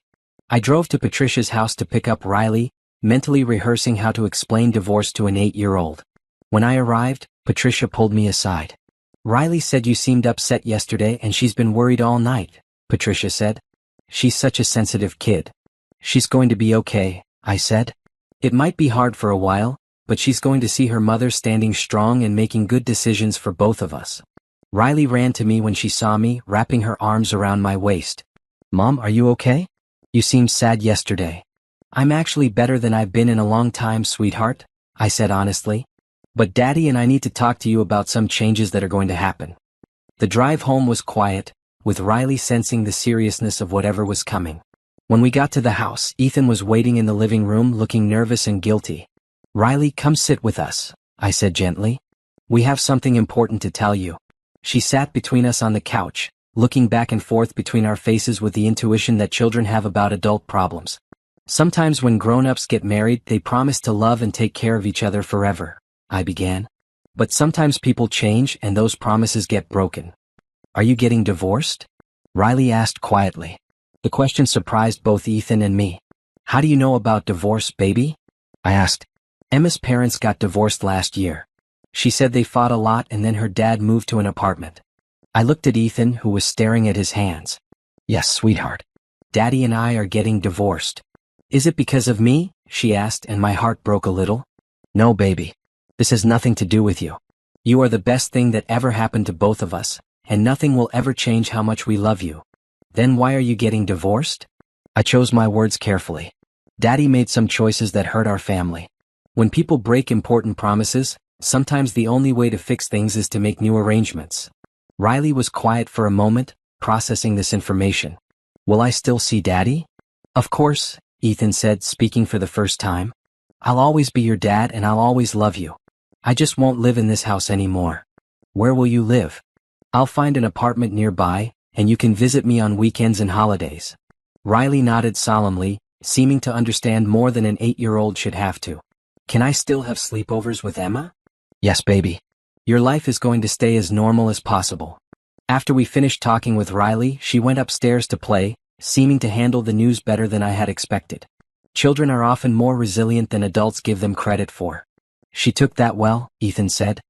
[SPEAKER 1] I drove to Patricia's house to pick up Riley, mentally rehearsing how to explain divorce to an 8-year-old. When I arrived, Patricia pulled me aside. Riley said you seemed upset yesterday and she's been worried all night, Patricia said. She's such a sensitive kid. She's going to be okay, I said. It might be hard for a while, but she's going to see her mother standing strong and making good decisions for both of us. Riley ran to me when she saw me, wrapping her arms around my waist. Mom, are you okay? You seemed sad yesterday. I'm actually better than I've been in a long time, sweetheart, I said honestly. But Daddy and I need to talk to you about some changes that are going to happen. The drive home was quiet, with Riley sensing the seriousness of whatever was coming. When we got to the house, Ethan was waiting in the living room looking nervous and guilty. Riley, come sit with us, I said gently. We have something important to tell you. She sat between us on the couch, looking back and forth between our faces with the intuition that children have about adult problems. Sometimes when grown-ups get married, they promise to love and take care of each other forever, I began. But sometimes people change and those promises get broken. Are you getting divorced? Riley asked quietly. The question surprised both Ethan and me. How do you know about divorce, baby? I asked. Emma's parents got divorced last year. She said they fought a lot and then her dad moved to an apartment. I looked at Ethan, who was staring at his hands. Yes, sweetheart. Daddy and I are getting divorced. Is it because of me? She asked, and my heart broke a little. No, baby. This has nothing to do with you. You are the best thing that ever happened to both of us, and nothing will ever change how much we love you. Then why are you getting divorced? I chose my words carefully. Daddy made some choices that hurt our family. When people break important promises, sometimes the only way to fix things is to make new arrangements. Riley was quiet for a moment, processing this information. Will I still see Daddy? Of course, Ethan said, speaking for the first time. I'll always be your dad and I'll always love you. I just won't live in this house anymore. Where will you live? I'll find an apartment nearby, and you can visit me on weekends and holidays. Riley nodded solemnly, seeming to understand more than an 8-year-old should have to. Can I still have sleepovers with Emma? Yes, baby. Your life is going to stay as normal as possible. After we finished talking with Riley, she went upstairs to play, seeming to handle the news better than I had expected. Children are often more resilient than adults give them credit for. She took that well, Ethan said.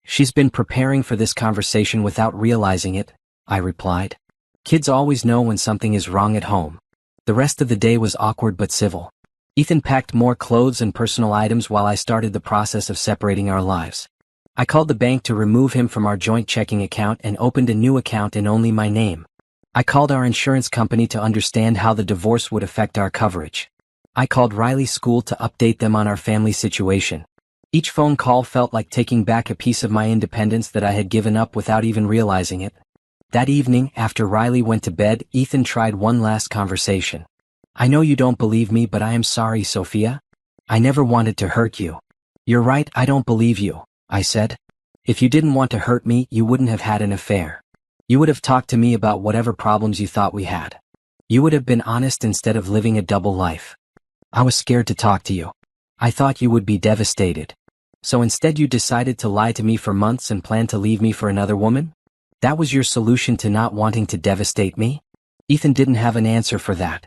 [SPEAKER 1] She's been preparing for this conversation without realizing it, I replied. Kids always know when something is wrong at home. The rest of the day was awkward but civil. Ethan packed more clothes and personal items while I started the process of separating our lives. I called the bank to remove him from our joint checking account and opened a new account in only my name. I called our insurance company to understand how the divorce would affect our coverage. I called Riley's school to update them on our family situation. Each phone call felt like taking back a piece of my independence that I had given up without even realizing it. That evening, after Riley went to bed, Ethan tried one last conversation. I know you don't believe me, but I am sorry, Sophia. I never wanted to hurt you. You're right, I don't believe you, I said. If you didn't want to hurt me, you wouldn't have had an affair. You would have talked to me about whatever problems you thought we had. You would have been honest instead of living a double life. I was scared to talk to you. I thought you would be devastated. So instead you decided to lie to me for months and plan to leave me for another woman? That was your solution to not wanting to devastate me? Ethan didn't have an answer for that.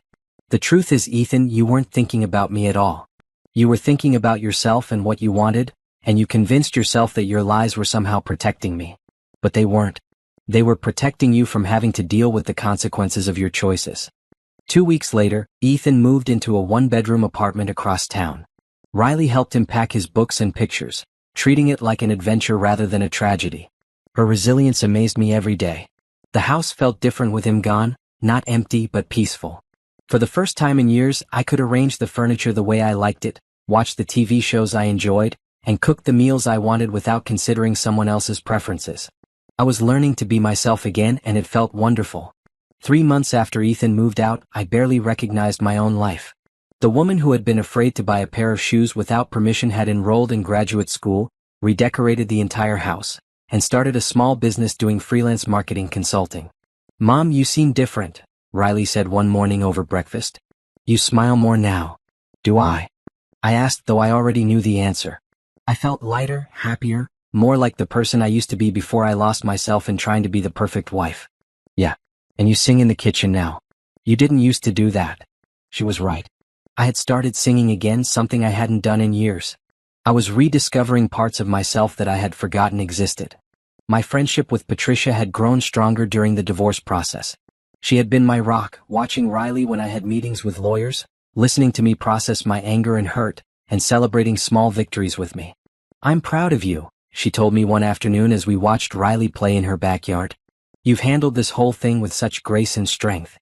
[SPEAKER 1] The truth is, Ethan, you weren't thinking about me at all. You were thinking about yourself and what you wanted, and you convinced yourself that your lies were somehow protecting me. But they weren't. They were protecting you from having to deal with the consequences of your choices. 2 weeks later, Ethan moved into a one-bedroom apartment across town. Riley helped him pack his books and pictures, treating it like an adventure rather than a tragedy. Her resilience amazed me every day. The house felt different with him gone, not empty but peaceful. For the first time in years, I could arrange the furniture the way I liked it, watch the TV shows I enjoyed, and cook the meals I wanted without considering someone else's preferences. I was learning to be myself again, and it felt wonderful. 3 months after Ethan moved out, I barely recognized my own life. The woman who had been afraid to buy a pair of shoes without permission had enrolled in graduate school, redecorated the entire house, and started a small business doing freelance marketing consulting. "Mom, you seem different," Riley said one morning over breakfast. "You smile more now." "Do I?" I asked, though I already knew the answer. I felt lighter, happier, more like the person I used to be before I lost myself in trying to be the perfect wife. "Yeah. And you sing in the kitchen now. You didn't used to do that." She was right. I had started singing again, something I hadn't done in years. I was rediscovering parts of myself that I had forgotten existed. My friendship with Patricia had grown stronger during the divorce process. She had been my rock, watching Riley when I had meetings with lawyers, listening to me process my anger and hurt, and celebrating small victories with me. "I'm proud of you," she told me one afternoon as we watched Riley play in her backyard. "You've handled this whole thing with such grace and strength."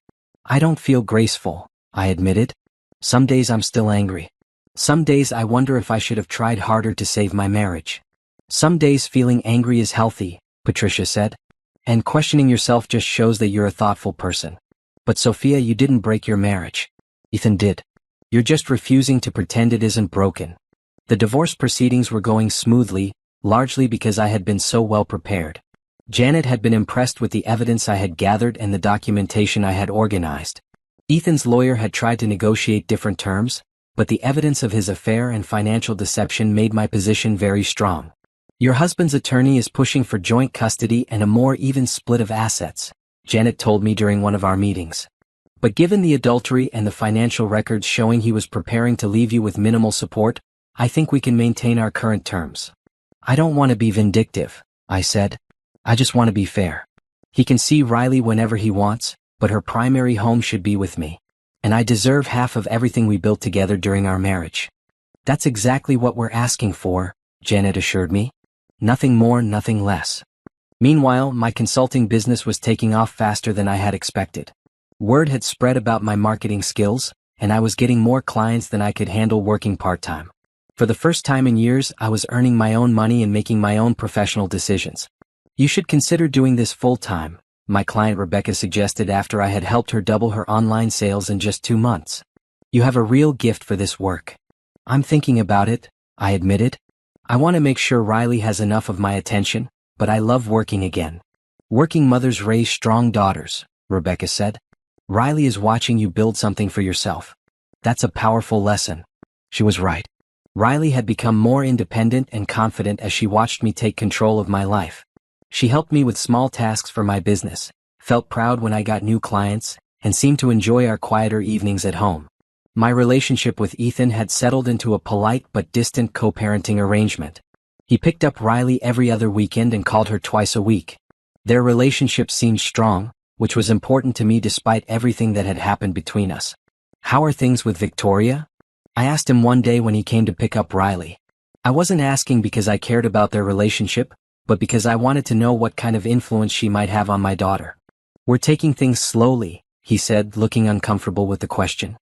[SPEAKER 1] "I don't feel graceful," I admitted. "Some days I'm still angry. Some days I wonder if I should have tried harder to save my marriage." "Some days feeling angry is healthy," Patricia said. "And questioning yourself just shows that you're a thoughtful person." "But Sophia, you didn't break your marriage. Ethan did. You're just refusing to pretend it isn't broken." The divorce proceedings were going smoothly, largely because I had been so well prepared. Janet had been impressed with the evidence I had gathered and the documentation I had organized. Ethan's lawyer had tried to negotiate different terms, but the evidence of his affair and financial deception made my position very strong. "Your husband's attorney is pushing for joint custody and a more even split of assets," Janet told me during one of our meetings. "But given the adultery and the financial records showing he was preparing to leave you with minimal support, I think we can maintain our current terms." "I don't want to be vindictive," I said. "I just want to be fair. He can see Riley whenever he wants, but her primary home should be with me. And I deserve half of everything we built together during our marriage." "That's exactly what we're asking for," Janet assured me. "Nothing more, nothing less." Meanwhile, my consulting business was taking off faster than I had expected. Word had spread about my marketing skills, and I was getting more clients than I could handle working part-time. For the first time in years, I was earning my own money and making my own professional decisions. "You should consider doing this full-time," my client Rebecca suggested after I had helped her double her online sales in just 2 months. "You have a real gift for this work." "I'm thinking about it," I admitted. "I want to make sure Riley has enough of my attention, but I love working again." "Working mothers raise strong daughters," Rebecca said. "Riley is watching you build something for yourself. That's a powerful lesson." She was right. Riley had become more independent and confident as she watched me take control of my life. She helped me with small tasks for my business, felt proud when I got new clients, and seemed to enjoy our quieter evenings at home. My relationship with Ethan had settled into a polite but distant co-parenting arrangement. He picked up Riley every other weekend and called her twice a week. Their relationship seemed strong, which was important to me despite everything that had happened between us. "How are things with Victoria?" I asked him one day when he came to pick up Riley. I wasn't asking because I cared about their relationship, but because I wanted to know what kind of influence she might have on my daughter. "We're taking things slowly," he said, looking uncomfortable with the question.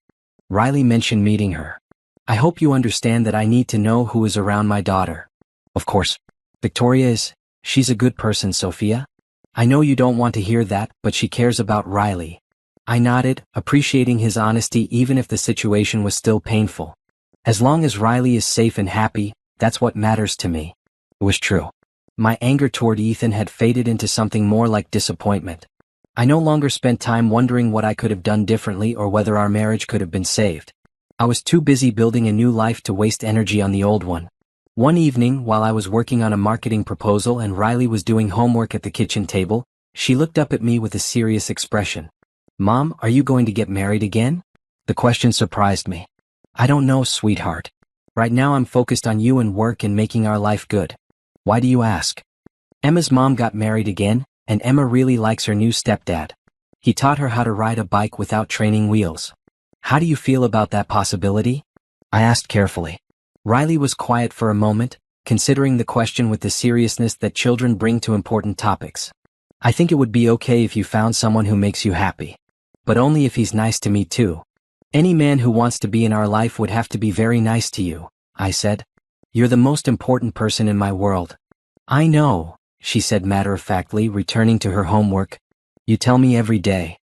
[SPEAKER 1] "Riley mentioned meeting her. I hope you understand that I need to know who is around my daughter." "Of course. Victoria is, she's a good person, Sophia. I know you don't want to hear that, but she cares about Riley." I nodded, appreciating his honesty even if the situation was still painful. As long as Riley is safe and happy, that's what matters to me. It was true. My anger toward Ethan had faded into something more like disappointment. I no longer spent time wondering what I could have done differently or whether our marriage could have been saved. I was too busy building a new life to waste energy on the old one. One evening, while I was working on a marketing proposal and Riley was doing homework at the kitchen table, she looked up at me with a serious expression. "Mom, are you going to get married again?" The question surprised me. "I don't know, sweetheart. Right now I'm focused on you and work and making our life good." "Why do you ask?" "Emma's mom got married again, and Emma really likes her new stepdad. He taught her how to ride a bike without training wheels. How do you feel about that possibility?" I asked carefully. Riley was quiet for a moment, considering the question with the seriousness that children bring to important topics. I think it would be okay if you found someone who makes you happy. But only if he's nice to me too. Any man who wants to be in our life would have to be very nice to you, I said. You're the most important person in my world. I know, she said matter-of-factly, returning to her homework. You tell me every day.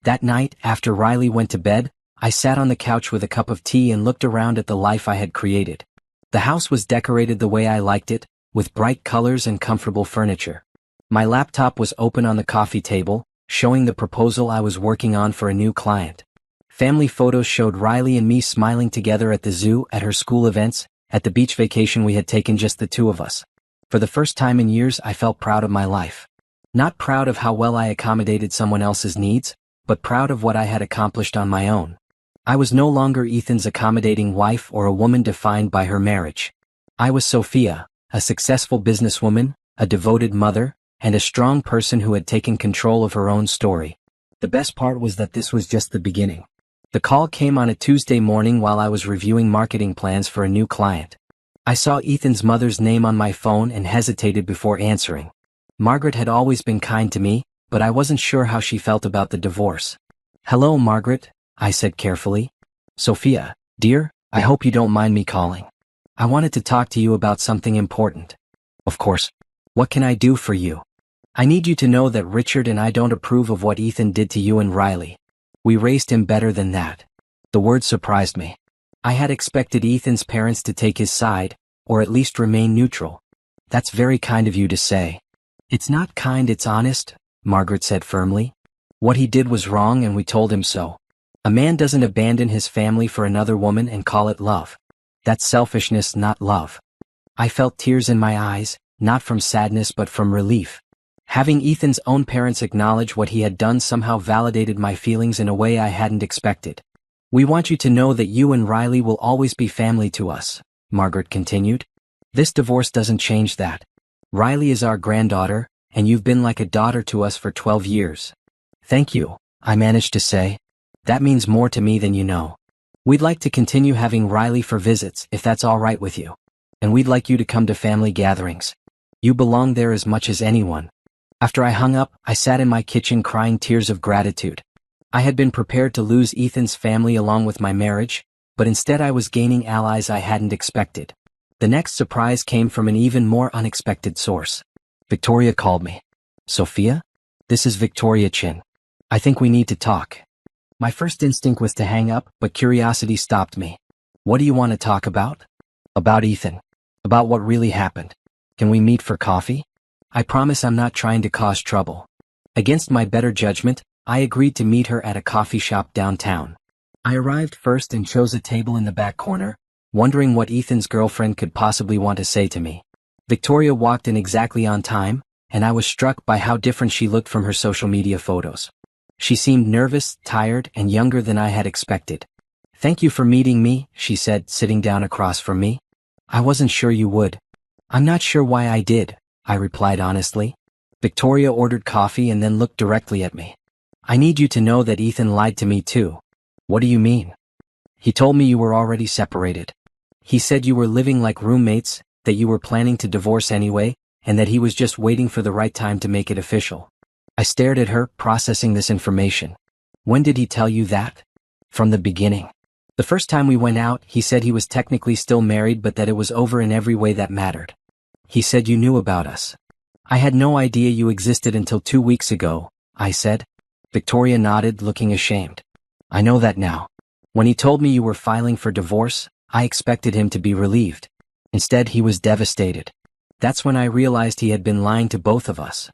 [SPEAKER 1] That night, after Riley went to bed, I sat on the couch with a cup of tea and looked around at the life I had created. The house was decorated the way I liked it, with bright colors and comfortable furniture. My laptop was open on the coffee table, showing the proposal I was working on for a new client. Family photos showed Riley and me smiling together at the zoo, at her school events, at the beach vacation we had taken just the two of us. For the first time in years, I felt proud of my life. Not proud of how well I accommodated someone else's needs, but proud of what I had accomplished on my own. I was no longer Ethan's accommodating wife or a woman defined by her marriage. I was Sophia, a successful businesswoman, a devoted mother, and a strong person who had taken control of her own story. The best part was that this was just the beginning. The call came on a Tuesday morning while I was reviewing marketing plans for a new client. I saw Ethan's mother's name on my phone and hesitated before answering. Margaret had always been kind to me, but I wasn't sure how she felt about the divorce. Hello, Margaret, I said carefully. Sophia, dear, I hope you don't mind me calling. I wanted to talk to you about something important. Of course. What can I do for you? I need you to know that Richard and I don't approve of what Ethan did to you and Riley. We raised him better than that. The word surprised me. I had expected Ethan's parents to take his side, or at least remain neutral. That's very kind of you to say. It's not kind, it's honest, Margaret said firmly. What he did was wrong and we told him so. A man doesn't abandon his family for another woman and call it love. That's selfishness, not love. I felt tears in my eyes, not from sadness but from relief. Having Ethan's own parents acknowledge what he had done somehow validated my feelings in a way I hadn't expected. We want you to know that you and Riley will always be family to us, Margaret continued. This divorce doesn't change that. Riley is our granddaughter, and you've been like a daughter to us for 12 years. Thank you, I managed to say. That means more to me than you know. We'd like to continue having Riley for visits, if that's all right with you. And we'd like you to come to family gatherings. You belong there as much as anyone. After I hung up, I sat in my kitchen crying tears of gratitude. I had been prepared to lose Ethan's family along with my marriage, but instead I was gaining allies I hadn't expected. The next surprise came from an even more unexpected source. Victoria called me. Sophia? This is Victoria Chin. I think we need to talk. My first instinct was to hang up, but curiosity stopped me. What do you want to talk about? About Ethan. About what really happened. Can we meet for coffee? I promise I'm not trying to cause trouble. Against my better judgment, I agreed to meet her at a coffee shop downtown. I arrived first and chose a table in the back corner, wondering what Ethan's girlfriend could possibly want to say to me. Victoria walked in exactly on time, and I was struck by how different she looked from her social media photos. She seemed nervous, tired, and younger than I had expected. Thank you for meeting me, she said, sitting down across from me. I wasn't sure you would. I'm not sure why I did, I replied honestly. Victoria ordered coffee and then looked directly at me. I need you to know that Ethan lied to me too. What do you mean? He told me you were already separated. He said you were living like roommates, that you were planning to divorce anyway, and that he was just waiting for the right time to make it official. I stared at her, processing this information. When did he tell you that? From the beginning. The first time we went out, he said he was technically still married but that it was over in every way that mattered. He said you knew about us. I had no idea you existed until 2 weeks ago, I said. Victoria nodded, looking ashamed. I know that now. When he told me you were filing for divorce, I expected him to be relieved. Instead, he was devastated. That's when I realized he had been lying to both of us.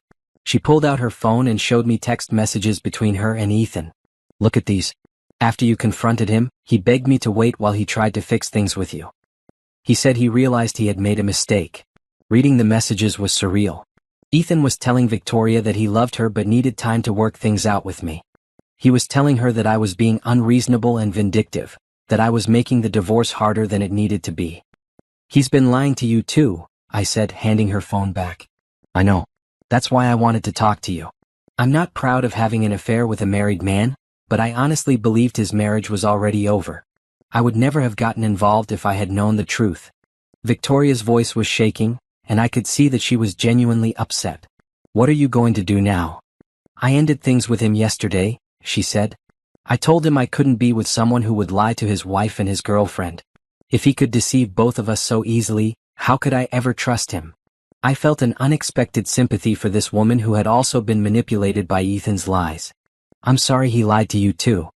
[SPEAKER 1] She pulled out her phone and showed me text messages between her and Ethan. Look at these. After you confronted him, he begged me to wait while he tried to fix things with you. He said he realized he had made a mistake. Reading the messages was surreal. Ethan was telling Victoria that he loved her but needed time to work things out with me. He was telling her that I was being unreasonable and vindictive, that I was making the divorce harder than it needed to be. He's been lying to you too, I said, handing her phone back. I know. That's why I wanted to talk to you. I'm not proud of having an affair with a married man, but I honestly believed his marriage was already over. I would never have gotten involved if I had known the truth. Victoria's voice was shaking, and I could see that she was genuinely upset. What are you going to do now? I ended things with him yesterday, she said. I told him I couldn't be with someone who would lie to his wife and his girlfriend. If he could deceive both of us so easily, how could I ever trust him? I felt an unexpected sympathy for this woman who had also been manipulated by Ethan's lies. I'm sorry he lied to you too.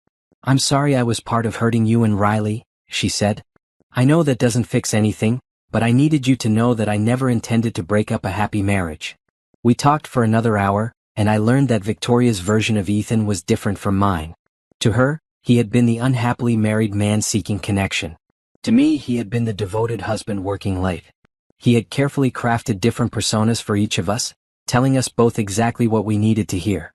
[SPEAKER 1] I'm sorry I was part of hurting you and Riley, she said. I know that doesn't fix anything, but I needed you to know that I never intended to break up a happy marriage. We talked for another hour, and I learned that Victoria's version of Ethan was different from mine. To her, he had been the unhappily married man seeking connection. To me, he had been the devoted husband working late. He had carefully crafted different personas for each of us, telling us both exactly what we needed to hear.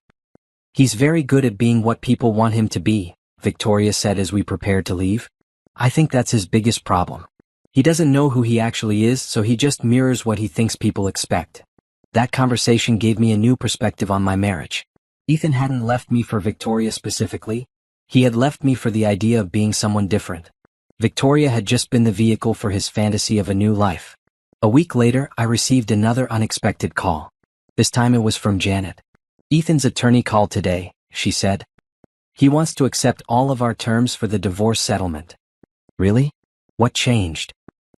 [SPEAKER 1] He's very good at being what people want him to be, Victoria said as we prepared to leave. I think that's his biggest problem. He doesn't know who he actually is, so he just mirrors what he thinks people expect. That conversation gave me a new perspective on my marriage. Ethan hadn't left me for Victoria specifically. He had left me for the idea of being someone different. Victoria had just been the vehicle for his fantasy of a new life. A week later, I received another unexpected call. This time it was from Janet. Ethan's attorney called today, she said. He wants to accept all of our terms for the divorce settlement. Really? What changed?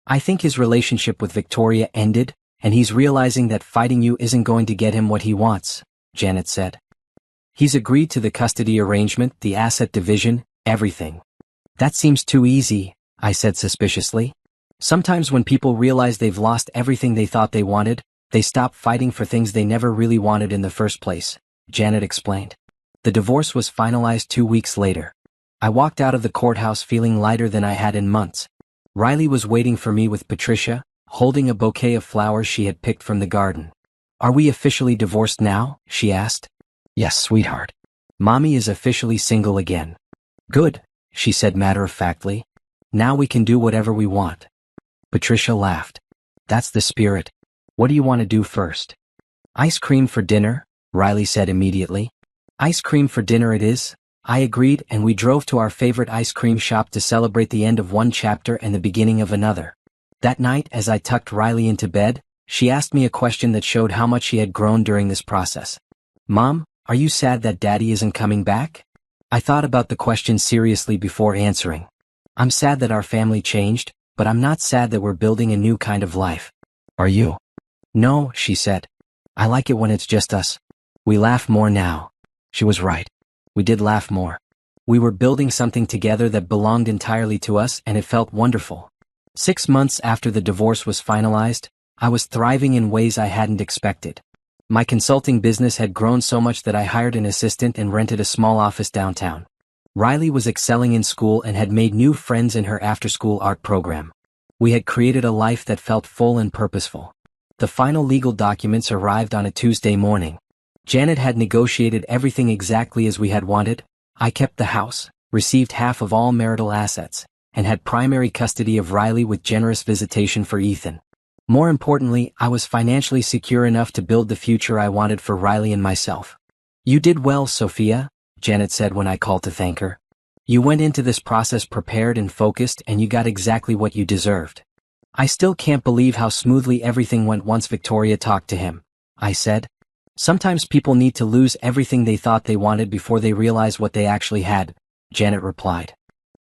[SPEAKER 1] I think his relationship with Victoria ended, and he's realizing that fighting you isn't going to get him what he wants, Janet said. He's agreed to the custody arrangement, the asset division, everything. That seems too easy, I said suspiciously. Sometimes when people realize they've lost everything they thought they wanted, they stop fighting for things they never really wanted in the first place, Janet explained. The divorce was finalized 2 weeks later. I walked out of the courthouse feeling lighter than I had in months. Riley was waiting for me with Patricia, holding a bouquet of flowers she had picked from the garden. Are we officially divorced now? She asked. Yes, sweetheart. Mommy is officially single again. Good, she said matter-of-factly. Now we can do whatever we want. Patricia laughed. That's the spirit. What do you want to do first? Ice cream for dinner, Riley said immediately. Ice cream for dinner it is, I agreed, and we drove to our favorite ice cream shop to celebrate the end of one chapter and the beginning of another. That night, as I tucked Riley into bed, she asked me a question that showed how much she had grown during this process. Mom, are you sad that Daddy isn't coming back? I thought about the question seriously before answering. I'm sad that our family changed, but I'm not sad that we're building a new kind of life. Are you? No, she said. I like it when it's just us. We laugh more now. She was right. We did laugh more. We were building something together that belonged entirely to us, and it felt wonderful. 6 months after the divorce was finalized, I was thriving in ways I hadn't expected. My consulting business had grown so much that I hired an assistant and rented a small office downtown. Riley was excelling in school and had made new friends in her after-school art program. We had created a life that felt full and purposeful. The final legal documents arrived on a Tuesday morning. Janet had negotiated everything exactly as we had wanted. I kept the house, received half of all marital assets, and had primary custody of Riley with generous visitation for Ethan. More importantly, I was financially secure enough to build the future I wanted for Riley and myself. You did well, Sophia, Janet said when I called to thank her. You went into this process prepared and focused, and you got exactly what you deserved. I still can't believe how smoothly everything went once Victoria talked to him, I said. Sometimes people need to lose everything they thought they wanted before they realize what they actually had, Janet replied.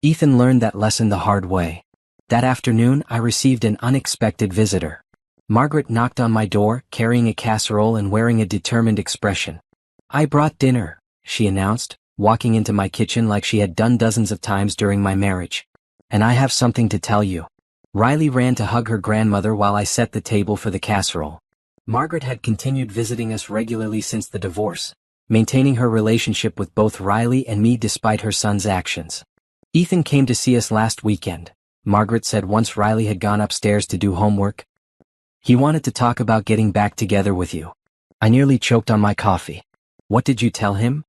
[SPEAKER 1] Ethan learned that lesson the hard way. That afternoon, I received an unexpected visitor. Margaret knocked on my door, carrying a casserole and wearing a determined expression. I brought dinner, she announced, walking into my kitchen like she had done dozens of times during my marriage. And I have something to tell you. Riley ran to hug her grandmother while I set the table for the casserole. Margaret had continued visiting us regularly since the divorce, maintaining her relationship with both Riley and me despite her son's actions. Ethan came to see us last weekend, Margaret said once Riley had gone upstairs to do homework. He wanted to talk about getting back together with you. I nearly choked on my coffee. What did you tell him?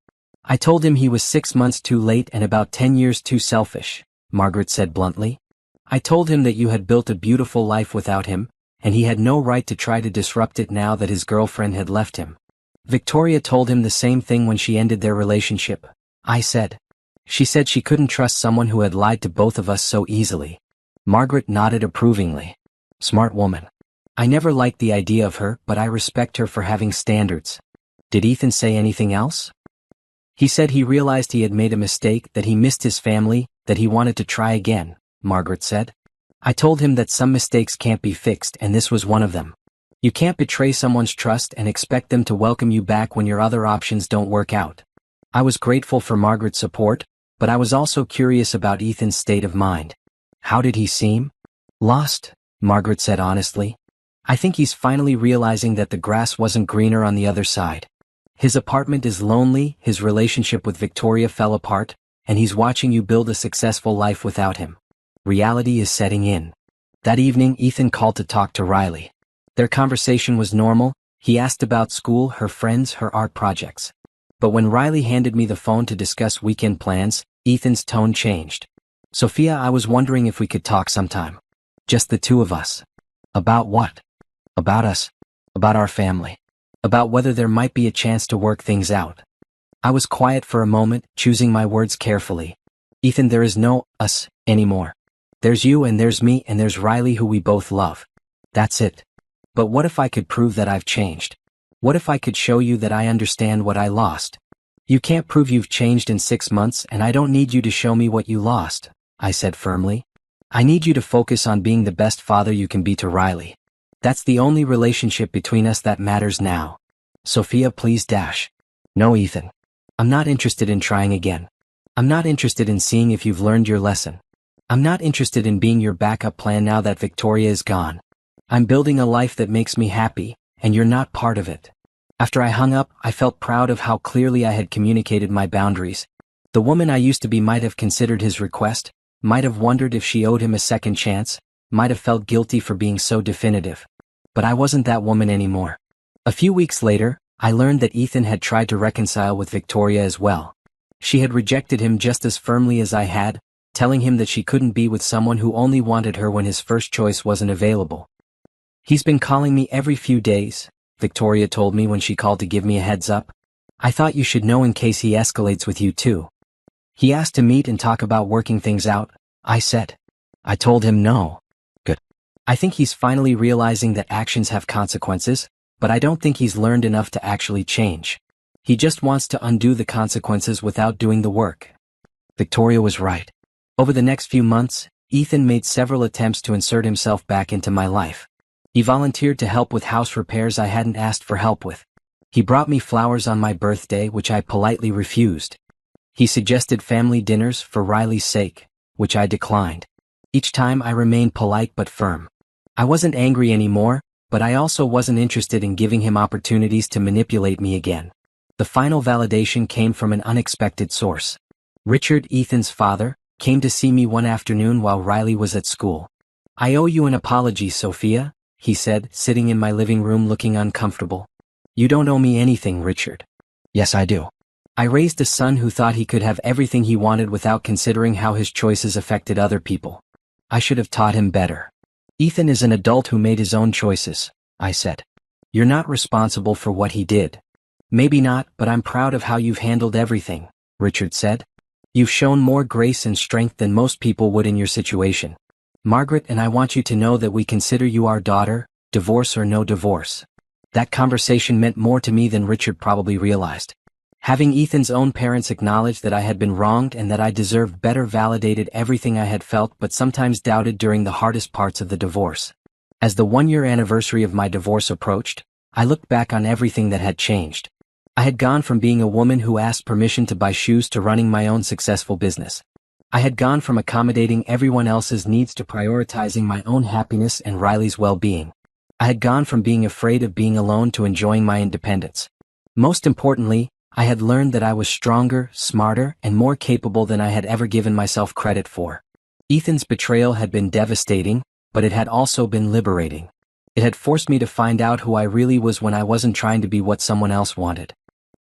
[SPEAKER 1] I told him he was 6 months too late and about 10 years too selfish, Margaret said bluntly. I told him that you had built a beautiful life without him, and he had no right to try to disrupt it now that his girlfriend had left him. Victoria told him the same thing when she ended their relationship, I said. She said she couldn't trust someone who had lied to both of us so easily. Margaret nodded approvingly. Smart woman. I never liked the idea of her, but I respect her for having standards. Did Ethan say anything else? He said he realized he had made a mistake, that he missed his family, that he wanted to try again, Margaret said. I told him that some mistakes can't be fixed, and this was one of them. You can't betray someone's trust and expect them to welcome you back when your other options don't work out. I was grateful for Margaret's support, but I was also curious about Ethan's state of mind. How did he seem? Lost, Margaret said honestly. I think he's finally realizing that the grass wasn't greener on the other side. His apartment is lonely, his relationship with Victoria fell apart, and he's watching you build a successful life without him. Reality is setting in. That evening, Ethan called to talk to Riley. Their conversation was normal. He asked about school, her friends, her art projects. But when Riley handed me the phone to discuss weekend plans, Ethan's tone changed. Sophia, I was wondering if we could talk sometime. Just the two of us. About what? About us. About our family. About whether there might be a chance to work things out. I was quiet for a moment, choosing my words carefully. Ethan, there is no us anymore. There's you and there's me and there's Riley, who we both love. That's it. But what if I could prove that I've changed? What if I could show you that I understand what I lost? You can't prove you've changed in 6 months, and I don't need you to show me what you lost, I said firmly. I need you to focus on being the best father you can be to Riley. That's the only relationship between us that matters now. Sophia, please dash. No, Ethan. I'm not interested in trying again. I'm not interested in seeing if you've learned your lesson. I'm not interested in being your backup plan now that Victoria is gone. I'm building a life that makes me happy, and you're not part of it. After I hung up, I felt proud of how clearly I had communicated my boundaries. The woman I used to be might have considered his request, might have wondered if she owed him a second chance, might have felt guilty for being so definitive. But I wasn't that woman anymore. A few weeks later, I learned that Ethan had tried to reconcile with Victoria as well. She had rejected him just as firmly as I had, telling him that she couldn't be with someone who only wanted her when his first choice wasn't available. He's been calling me every few days, Victoria told me when she called to give me a heads up. I thought you should know in case he escalates with you too. He asked to meet and talk about working things out, I said. I told him no. Good. I think he's finally realizing that actions have consequences, but I don't think he's learned enough to actually change. He just wants to undo the consequences without doing the work. Victoria was right. Over the next few months, Ethan made several attempts to insert himself back into my life. He volunteered to help with house repairs I hadn't asked for help with. He brought me flowers on my birthday, which I politely refused. He suggested family dinners for Riley's sake, which I declined. Each time I remained polite but firm. I wasn't angry anymore, but I also wasn't interested in giving him opportunities to manipulate me again. The final validation came from an unexpected source. Richard, Ethan's father, came to see me one afternoon while Riley was at school. I owe you an apology, Sophia, he said, sitting in my living room looking uncomfortable. You don't owe me anything, Richard. Yes, I do. I raised a son who thought he could have everything he wanted without considering how his choices affected other people. I should have taught him better. Ethan is an adult who made his own choices, I said. You're not responsible for what he did. Maybe not, but I'm proud of how you've handled everything, Richard said. You've shown more grace and strength than most people would in your situation. Margaret and I want you to know that we consider you our daughter, divorce or no divorce. That conversation meant more to me than Richard probably realized. Having Ethan's own parents acknowledge that I had been wronged and that I deserved better validated everything I had felt but sometimes doubted during the hardest parts of the divorce. As the 1-year anniversary of my divorce approached, I looked back on everything that had changed. I had gone from being a woman who asked permission to buy shoes to running my own successful business. I had gone from accommodating everyone else's needs to prioritizing my own happiness and Riley's well-being. I had gone from being afraid of being alone to enjoying my independence. Most importantly, I had learned that I was stronger, smarter, and more capable than I had ever given myself credit for. Ethan's betrayal had been devastating, but it had also been liberating. It had forced me to find out who I really was when I wasn't trying to be what someone else wanted.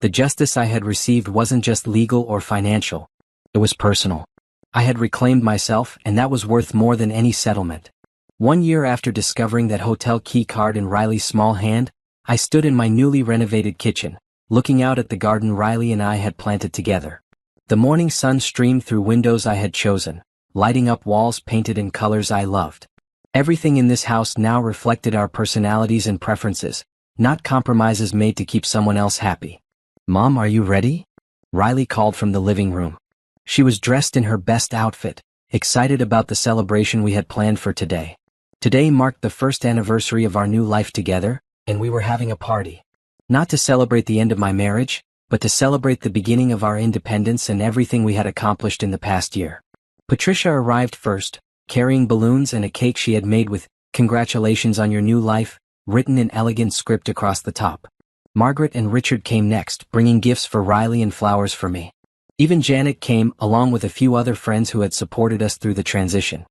[SPEAKER 1] The justice I had received wasn't just legal or financial. It was personal. I had reclaimed myself, and that was worth more than any settlement. 1 year after discovering that hotel key card in Riley's small hand, I stood in my newly renovated kitchen, looking out at the garden Riley and I had planted together. The morning sun streamed through windows I had chosen, lighting up walls painted in colors I loved. Everything in this house now reflected our personalities and preferences, not compromises made to keep someone else happy. "Mom, are you ready?" Riley called from the living room. She was dressed in her best outfit, excited about the celebration we had planned for today. Today marked the first anniversary of our new life together, and we were having a party. Not to celebrate the end of my marriage, but to celebrate the beginning of our independence and everything we had accomplished in the past year. Patricia arrived first, carrying balloons and a cake she had made with "Congratulations on your new life" written in elegant script across the top. Margaret and Richard came next, bringing gifts for Riley and flowers for me. Even Janet came, along with a few other friends who had supported us through the transition.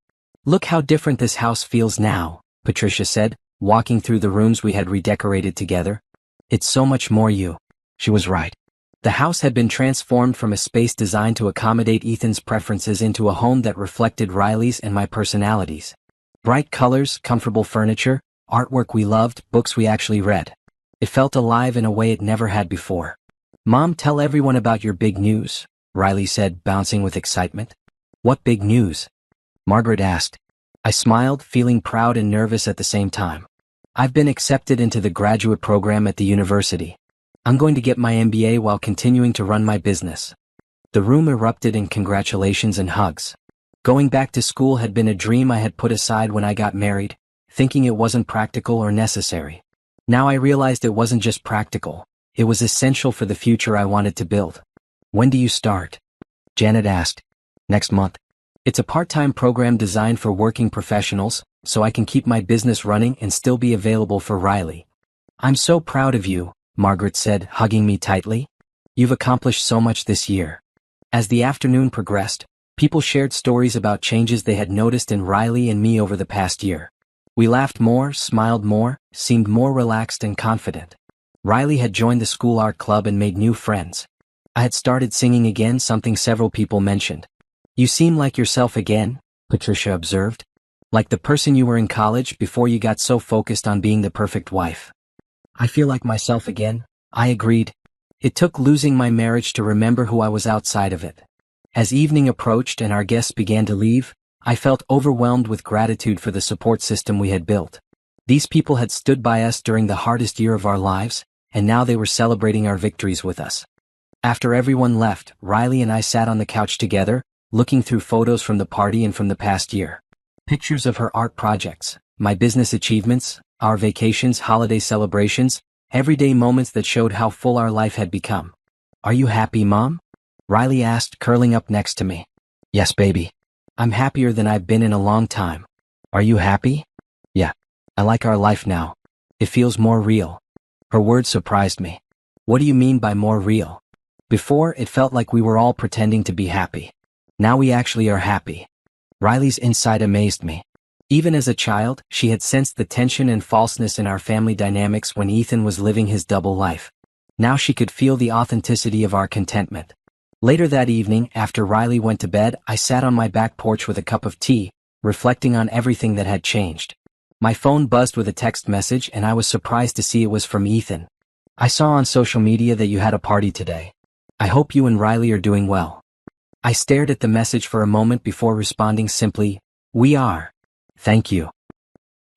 [SPEAKER 1] "Look how different this house feels now," Patricia said, walking through the rooms we had redecorated together. "It's so much more you." She was right. The house had been transformed from a space designed to accommodate Ethan's preferences into a home that reflected Riley's and my personalities. Bright colors, comfortable furniture, artwork we loved, books we actually read. It felt alive in a way it never had before. "Mom, tell everyone about your big news," Riley said, bouncing with excitement. "What big news?" Margaret asked. I smiled, feeling proud and nervous at the same time. "I've been accepted into the graduate program at the university. I'm going to get my MBA while continuing to run my business." The room erupted in congratulations and hugs. Going back to school had been a dream I had put aside when I got married, thinking it wasn't practical or necessary. Now I realized it wasn't just practical, it was essential for the future I wanted to build. "When do you start?" Janet asked. "Next month. It's a part-time program designed for working professionals, so I can keep my business running and still be available for Riley." "I'm so proud of you," Margaret said, hugging me tightly. "You've accomplished so much this year." As the afternoon progressed, people shared stories about changes they had noticed in Riley and me over the past year. We laughed more, smiled more, seemed more relaxed and confident. Riley had joined the school art club and made new friends. I had started singing again, something several people mentioned. "You seem like yourself again," Patricia observed. "Like the person you were in college before you got so focused on being the perfect wife." "I feel like myself again," I agreed. It took losing my marriage to remember who I was outside of it. As evening approached and our guests began to leave, I felt overwhelmed with gratitude for the support system we had built. These people had stood by us during the hardest year of our lives, and now they were celebrating our victories with us. After everyone left, Riley and I sat on the couch together, looking through photos from the party and from the past year. Pictures of her art projects, my business achievements, our vacations, holiday celebrations, everyday moments that showed how full our life had become. "Are you happy, Mom?" Riley asked, curling up next to me. "Yes, baby. I'm happier than I've been in a long time." "Are you happy?" "Yeah. I like our life now. It feels more real." Her words surprised me. "What do you mean by more real?" "Before, it felt like we were all pretending to be happy. Now we actually are happy." Riley's insight amazed me. Even as a child, she had sensed the tension and falseness in our family dynamics when Ethan was living his double life. Now she could feel the authenticity of our contentment. Later that evening, after Riley went to bed, I sat on my back porch with a cup of tea, reflecting on everything that had changed. My phone buzzed with a text message and I was surprised to see it was from Ethan. "I saw on social media that you had a party today. I hope you and Riley are doing well." I stared at the message for a moment before responding simply, "We are. Thank you."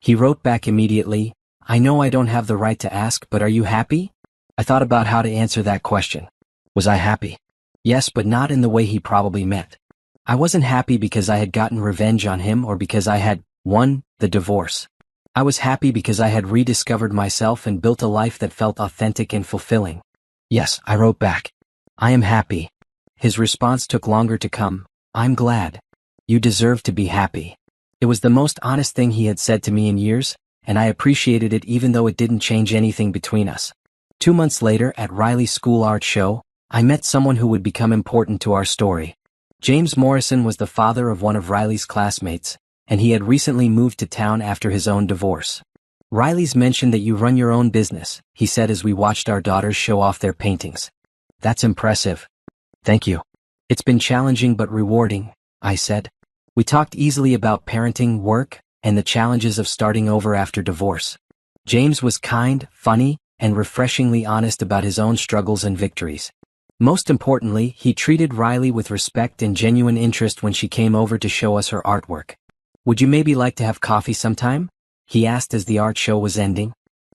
[SPEAKER 1] He wrote back immediately, "I know I don't have the right to ask, but are you happy?" I thought about how to answer that question. Was I happy? Yes, but not in the way he probably meant. I wasn't happy because I had gotten revenge on him or because I had won the divorce. I was happy because I had rediscovered myself and built a life that felt authentic and fulfilling. Yes, I wrote back. "I am happy." His response took longer to come. "I'm glad. You deserve to be happy." It was the most honest thing he had said to me in years, and I appreciated it even though it didn't change anything between us. 2 months later, at Riley's school art show, I met someone who would become important to our story. James Morrison was the father of one of Riley's classmates, and he had recently moved to town after his own divorce. "Riley's mentioned that you run your own business," he said as we watched our daughters show off their paintings. "That's impressive." "Thank you. It's been challenging but rewarding," I said. We talked easily about parenting, work, and the challenges of starting over after divorce. James was kind, funny, and refreshingly honest about his own struggles and victories. Most importantly, he treated Riley with respect and genuine interest when she came over to show us her artwork. Would you maybe like to have coffee sometime? He asked as the art show was ending.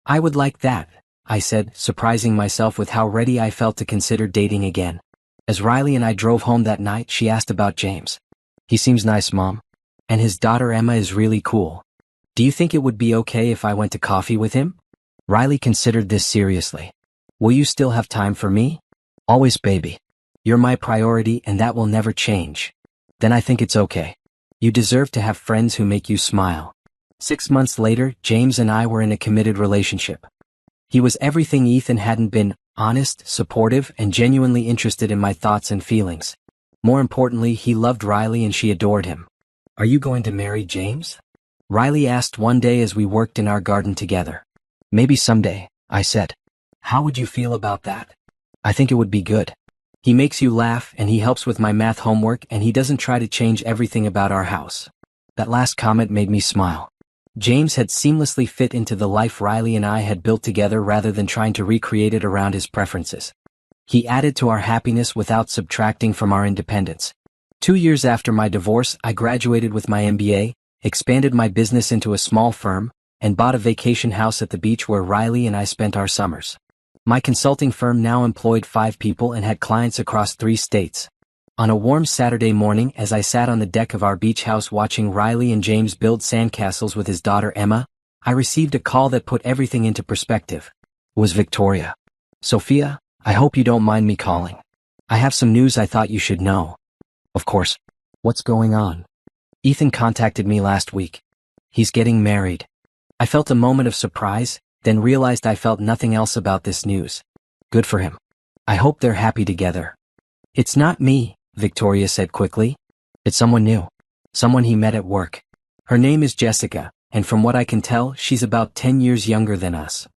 [SPEAKER 1] I would like that, I said, surprising myself with how ready I felt to consider dating again. As Riley and I drove home that night, she asked about James. He seems nice, Mom. And his daughter Emma is really cool. Do you think it would be okay if I went to coffee with him? Riley considered this seriously. Will you still have time for me? Always, baby. You're my priority and that will never change. Then I think it's okay. You deserve to have friends who make you smile. 6 months later, James and I were in a committed relationship. He was everything Ethan hadn't been: honest, supportive, and genuinely interested in my thoughts and feelings. More importantly, he loved Riley and she adored him. Are you going to marry James? Riley asked one day as we worked in our garden together. Maybe someday, I said. How would you feel about that? I think it would be good. He makes you laugh and he helps with my math homework and he doesn't try to change everything about our house. That last comment made me smile. James had seamlessly fit into the life Riley and I had built together rather than trying to recreate it around his preferences. He added to our happiness without subtracting from our independence. 2 years after my divorce, I graduated with my MBA, expanded my business into a small firm, and bought a vacation house at the beach where Riley and I spent our summers. My consulting firm now employed 5 people and had clients across 3 states. On a warm Saturday morning, as I sat on the deck of our beach house watching Riley and James build sandcastles with his daughter Emma, I received a call that put everything into perspective. It was Victoria. Sophia, I hope you don't mind me calling. I have some news I thought you should know. Of course. What's going on? Ethan contacted me last week. He's getting married. I felt a moment of surprise, then realized I felt nothing else about this news. Good for him. I hope they're happy together. It's not me, Victoria said quickly. It's someone new. Someone he met at work. Her name is Jessica, and from what I can tell, she's about 10 years younger than us.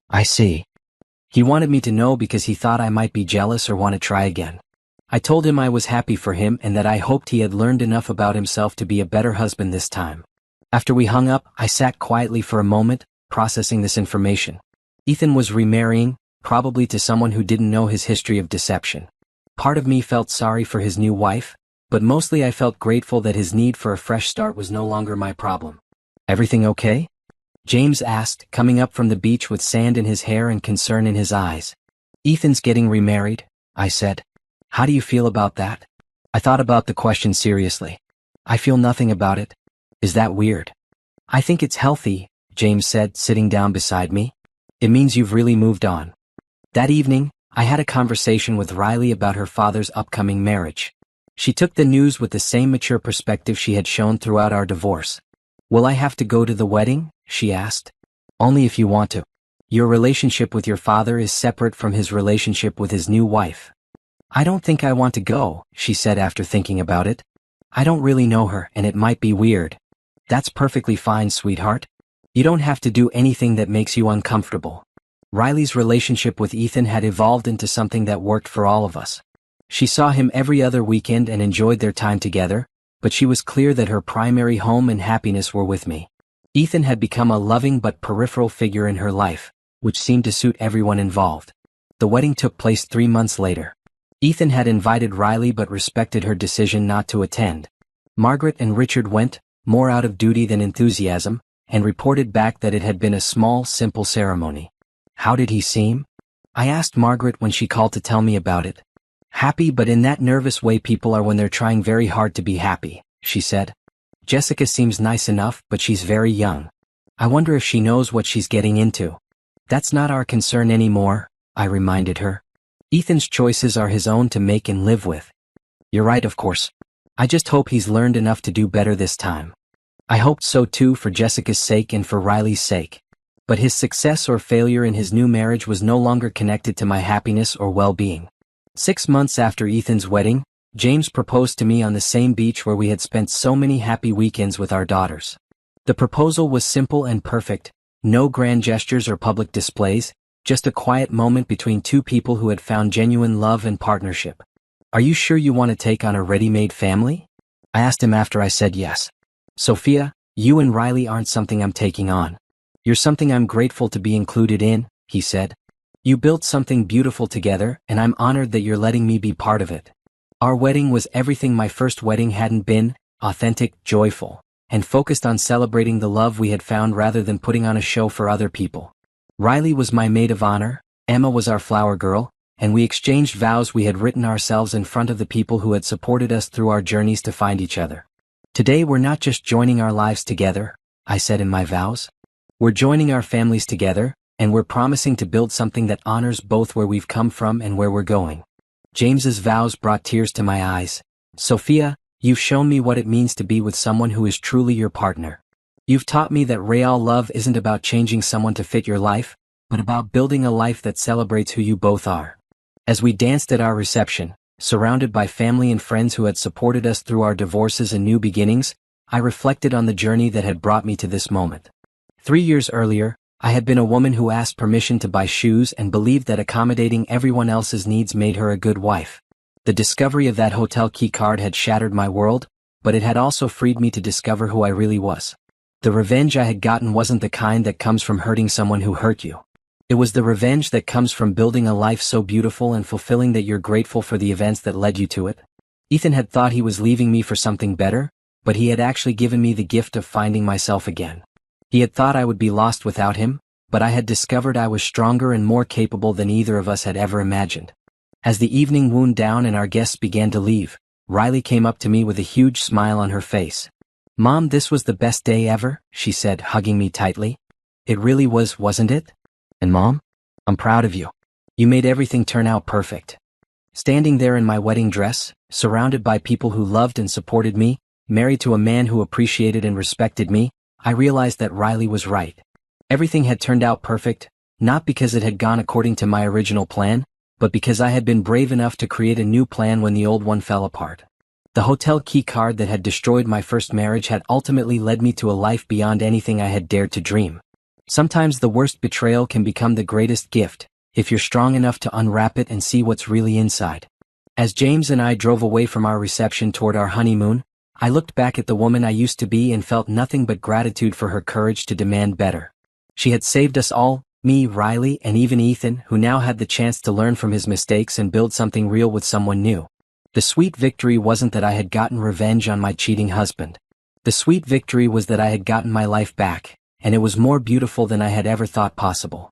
[SPEAKER 1] I see. He wanted me to know because he thought I might be jealous or want to try again. I told him I was happy for him and that I hoped he had learned enough about himself to be a better husband this time. After we hung up, I sat quietly for a moment, processing this information. Ethan was remarrying, probably to someone who didn't know his history of deception. Part of me felt sorry for his new wife, but mostly I felt grateful that his need for a fresh start was no longer my problem. Everything okay? James asked, coming up from the beach with sand in his hair and concern in his eyes. Ethan's getting remarried, I said. How do you feel about that? I thought about the question seriously. I feel nothing about it. Is that weird? I think it's healthy, James said, sitting down beside me. It means you've really moved on. That evening, I had a conversation with Riley about her father's upcoming marriage. She took the news with the same mature perspective she had shown throughout our divorce. Will I have to go to the wedding? She asked. Only if you want to. Your relationship with your father is separate from his relationship with his new wife. I don't think I want to go, she said after thinking about it. I don't really know her and it might be weird. That's perfectly fine, sweetheart. You don't have to do anything that makes you uncomfortable. Riley's relationship with Ethan had evolved into something that worked for all of us. She saw him every other weekend and enjoyed their time together, but she was clear that her primary home and happiness were with me. Ethan had become a loving but peripheral figure in her life, which seemed to suit everyone involved. The wedding took place 3 months later. Ethan had invited Riley but respected her decision not to attend. Margaret and Richard went, more out of duty than enthusiasm, and reported back that it had been a small, simple ceremony. How did he seem? I asked Margaret when she called to tell me about it. Happy, but in that nervous way people are when they're trying very hard to be happy, she said. Jessica seems nice enough, but she's very young. I wonder if she knows what she's getting into. That's not our concern anymore, I reminded her. Ethan's choices are his own to make and live with. You're right, of course. I just hope he's learned enough to do better this time. I hoped so too, for Jessica's sake and for Riley's sake. But his success or failure in his new marriage was no longer connected to my happiness or well-being. 6 months after Ethan's wedding, James proposed to me on the same beach where we had spent so many happy weekends with our daughters. The proposal was simple and perfect, no grand gestures or public displays, just a quiet moment between 2 people who had found genuine love and partnership. Are you sure you want to take on a ready-made family? I asked him after I said yes. Sophia, you and Riley aren't something I'm taking on. You're something I'm grateful to be included in, he said. You built something beautiful together, and I'm honored that you're letting me be part of it. Our wedding was everything my first wedding hadn't been: authentic, joyful. and focused on celebrating the love we had found rather than putting on a show for other people. Riley was my maid of honor, Emma was our flower girl, and we exchanged vows we had written ourselves in front of the people who had supported us through our journeys to find each other. Today we're not just joining our lives together, I said in my vows. We're joining our families together, and we're promising to build something that honors both where we've come from and where we're going. James's vows brought tears to my eyes. Sophia, you've shown me what it means to be with someone who is truly your partner. You've taught me that real love isn't about changing someone to fit your life, but about building a life that celebrates who you both are. As we danced at our reception, surrounded by family and friends who had supported us through our divorces and new beginnings, I reflected on the journey that had brought me to this moment. 3 years earlier, I had been a woman who asked permission to buy shoes and believed that accommodating everyone else's needs made her a good wife. The discovery of that hotel key card had shattered my world, but it had also freed me to discover who I really was. The revenge I had gotten wasn't the kind that comes from hurting someone who hurt you. It was the revenge that comes from building a life so beautiful and fulfilling that you're grateful for the events that led you to it. Ethan had thought he was leaving me for something better, but he had actually given me the gift of finding myself again. He had thought I would be lost without him, but I had discovered I was stronger and more capable than either of us had ever imagined. As the evening wound down and our guests began to leave, Riley came up to me with a huge smile on her face. "Mom, this was the best day ever," she said, hugging me tightly. "It really was, wasn't it? And Mom, I'm proud of you. You made everything turn out perfect." Standing there in my wedding dress, surrounded by people who loved and supported me, married to a man who appreciated and respected me, I realized that Riley was right. Everything had turned out perfect, not because it had gone according to my original plan, but because I had been brave enough to create a new plan when the old one fell apart. The hotel key card that had destroyed my first marriage had ultimately led me to a life beyond anything I had dared to dream. Sometimes the worst betrayal can become the greatest gift, if you're strong enough to unwrap it and see what's really inside. As James and I drove away from our reception toward our honeymoon, I looked back at the woman I used to be and felt nothing but gratitude for her courage to demand better. She had saved us all, me, Riley, and even Ethan, who now had the chance to learn from his mistakes and build something real with someone new. The sweet victory wasn't that I had gotten revenge on my cheating husband. The sweet victory was that I had gotten my life back, and it was more beautiful than I had ever thought possible.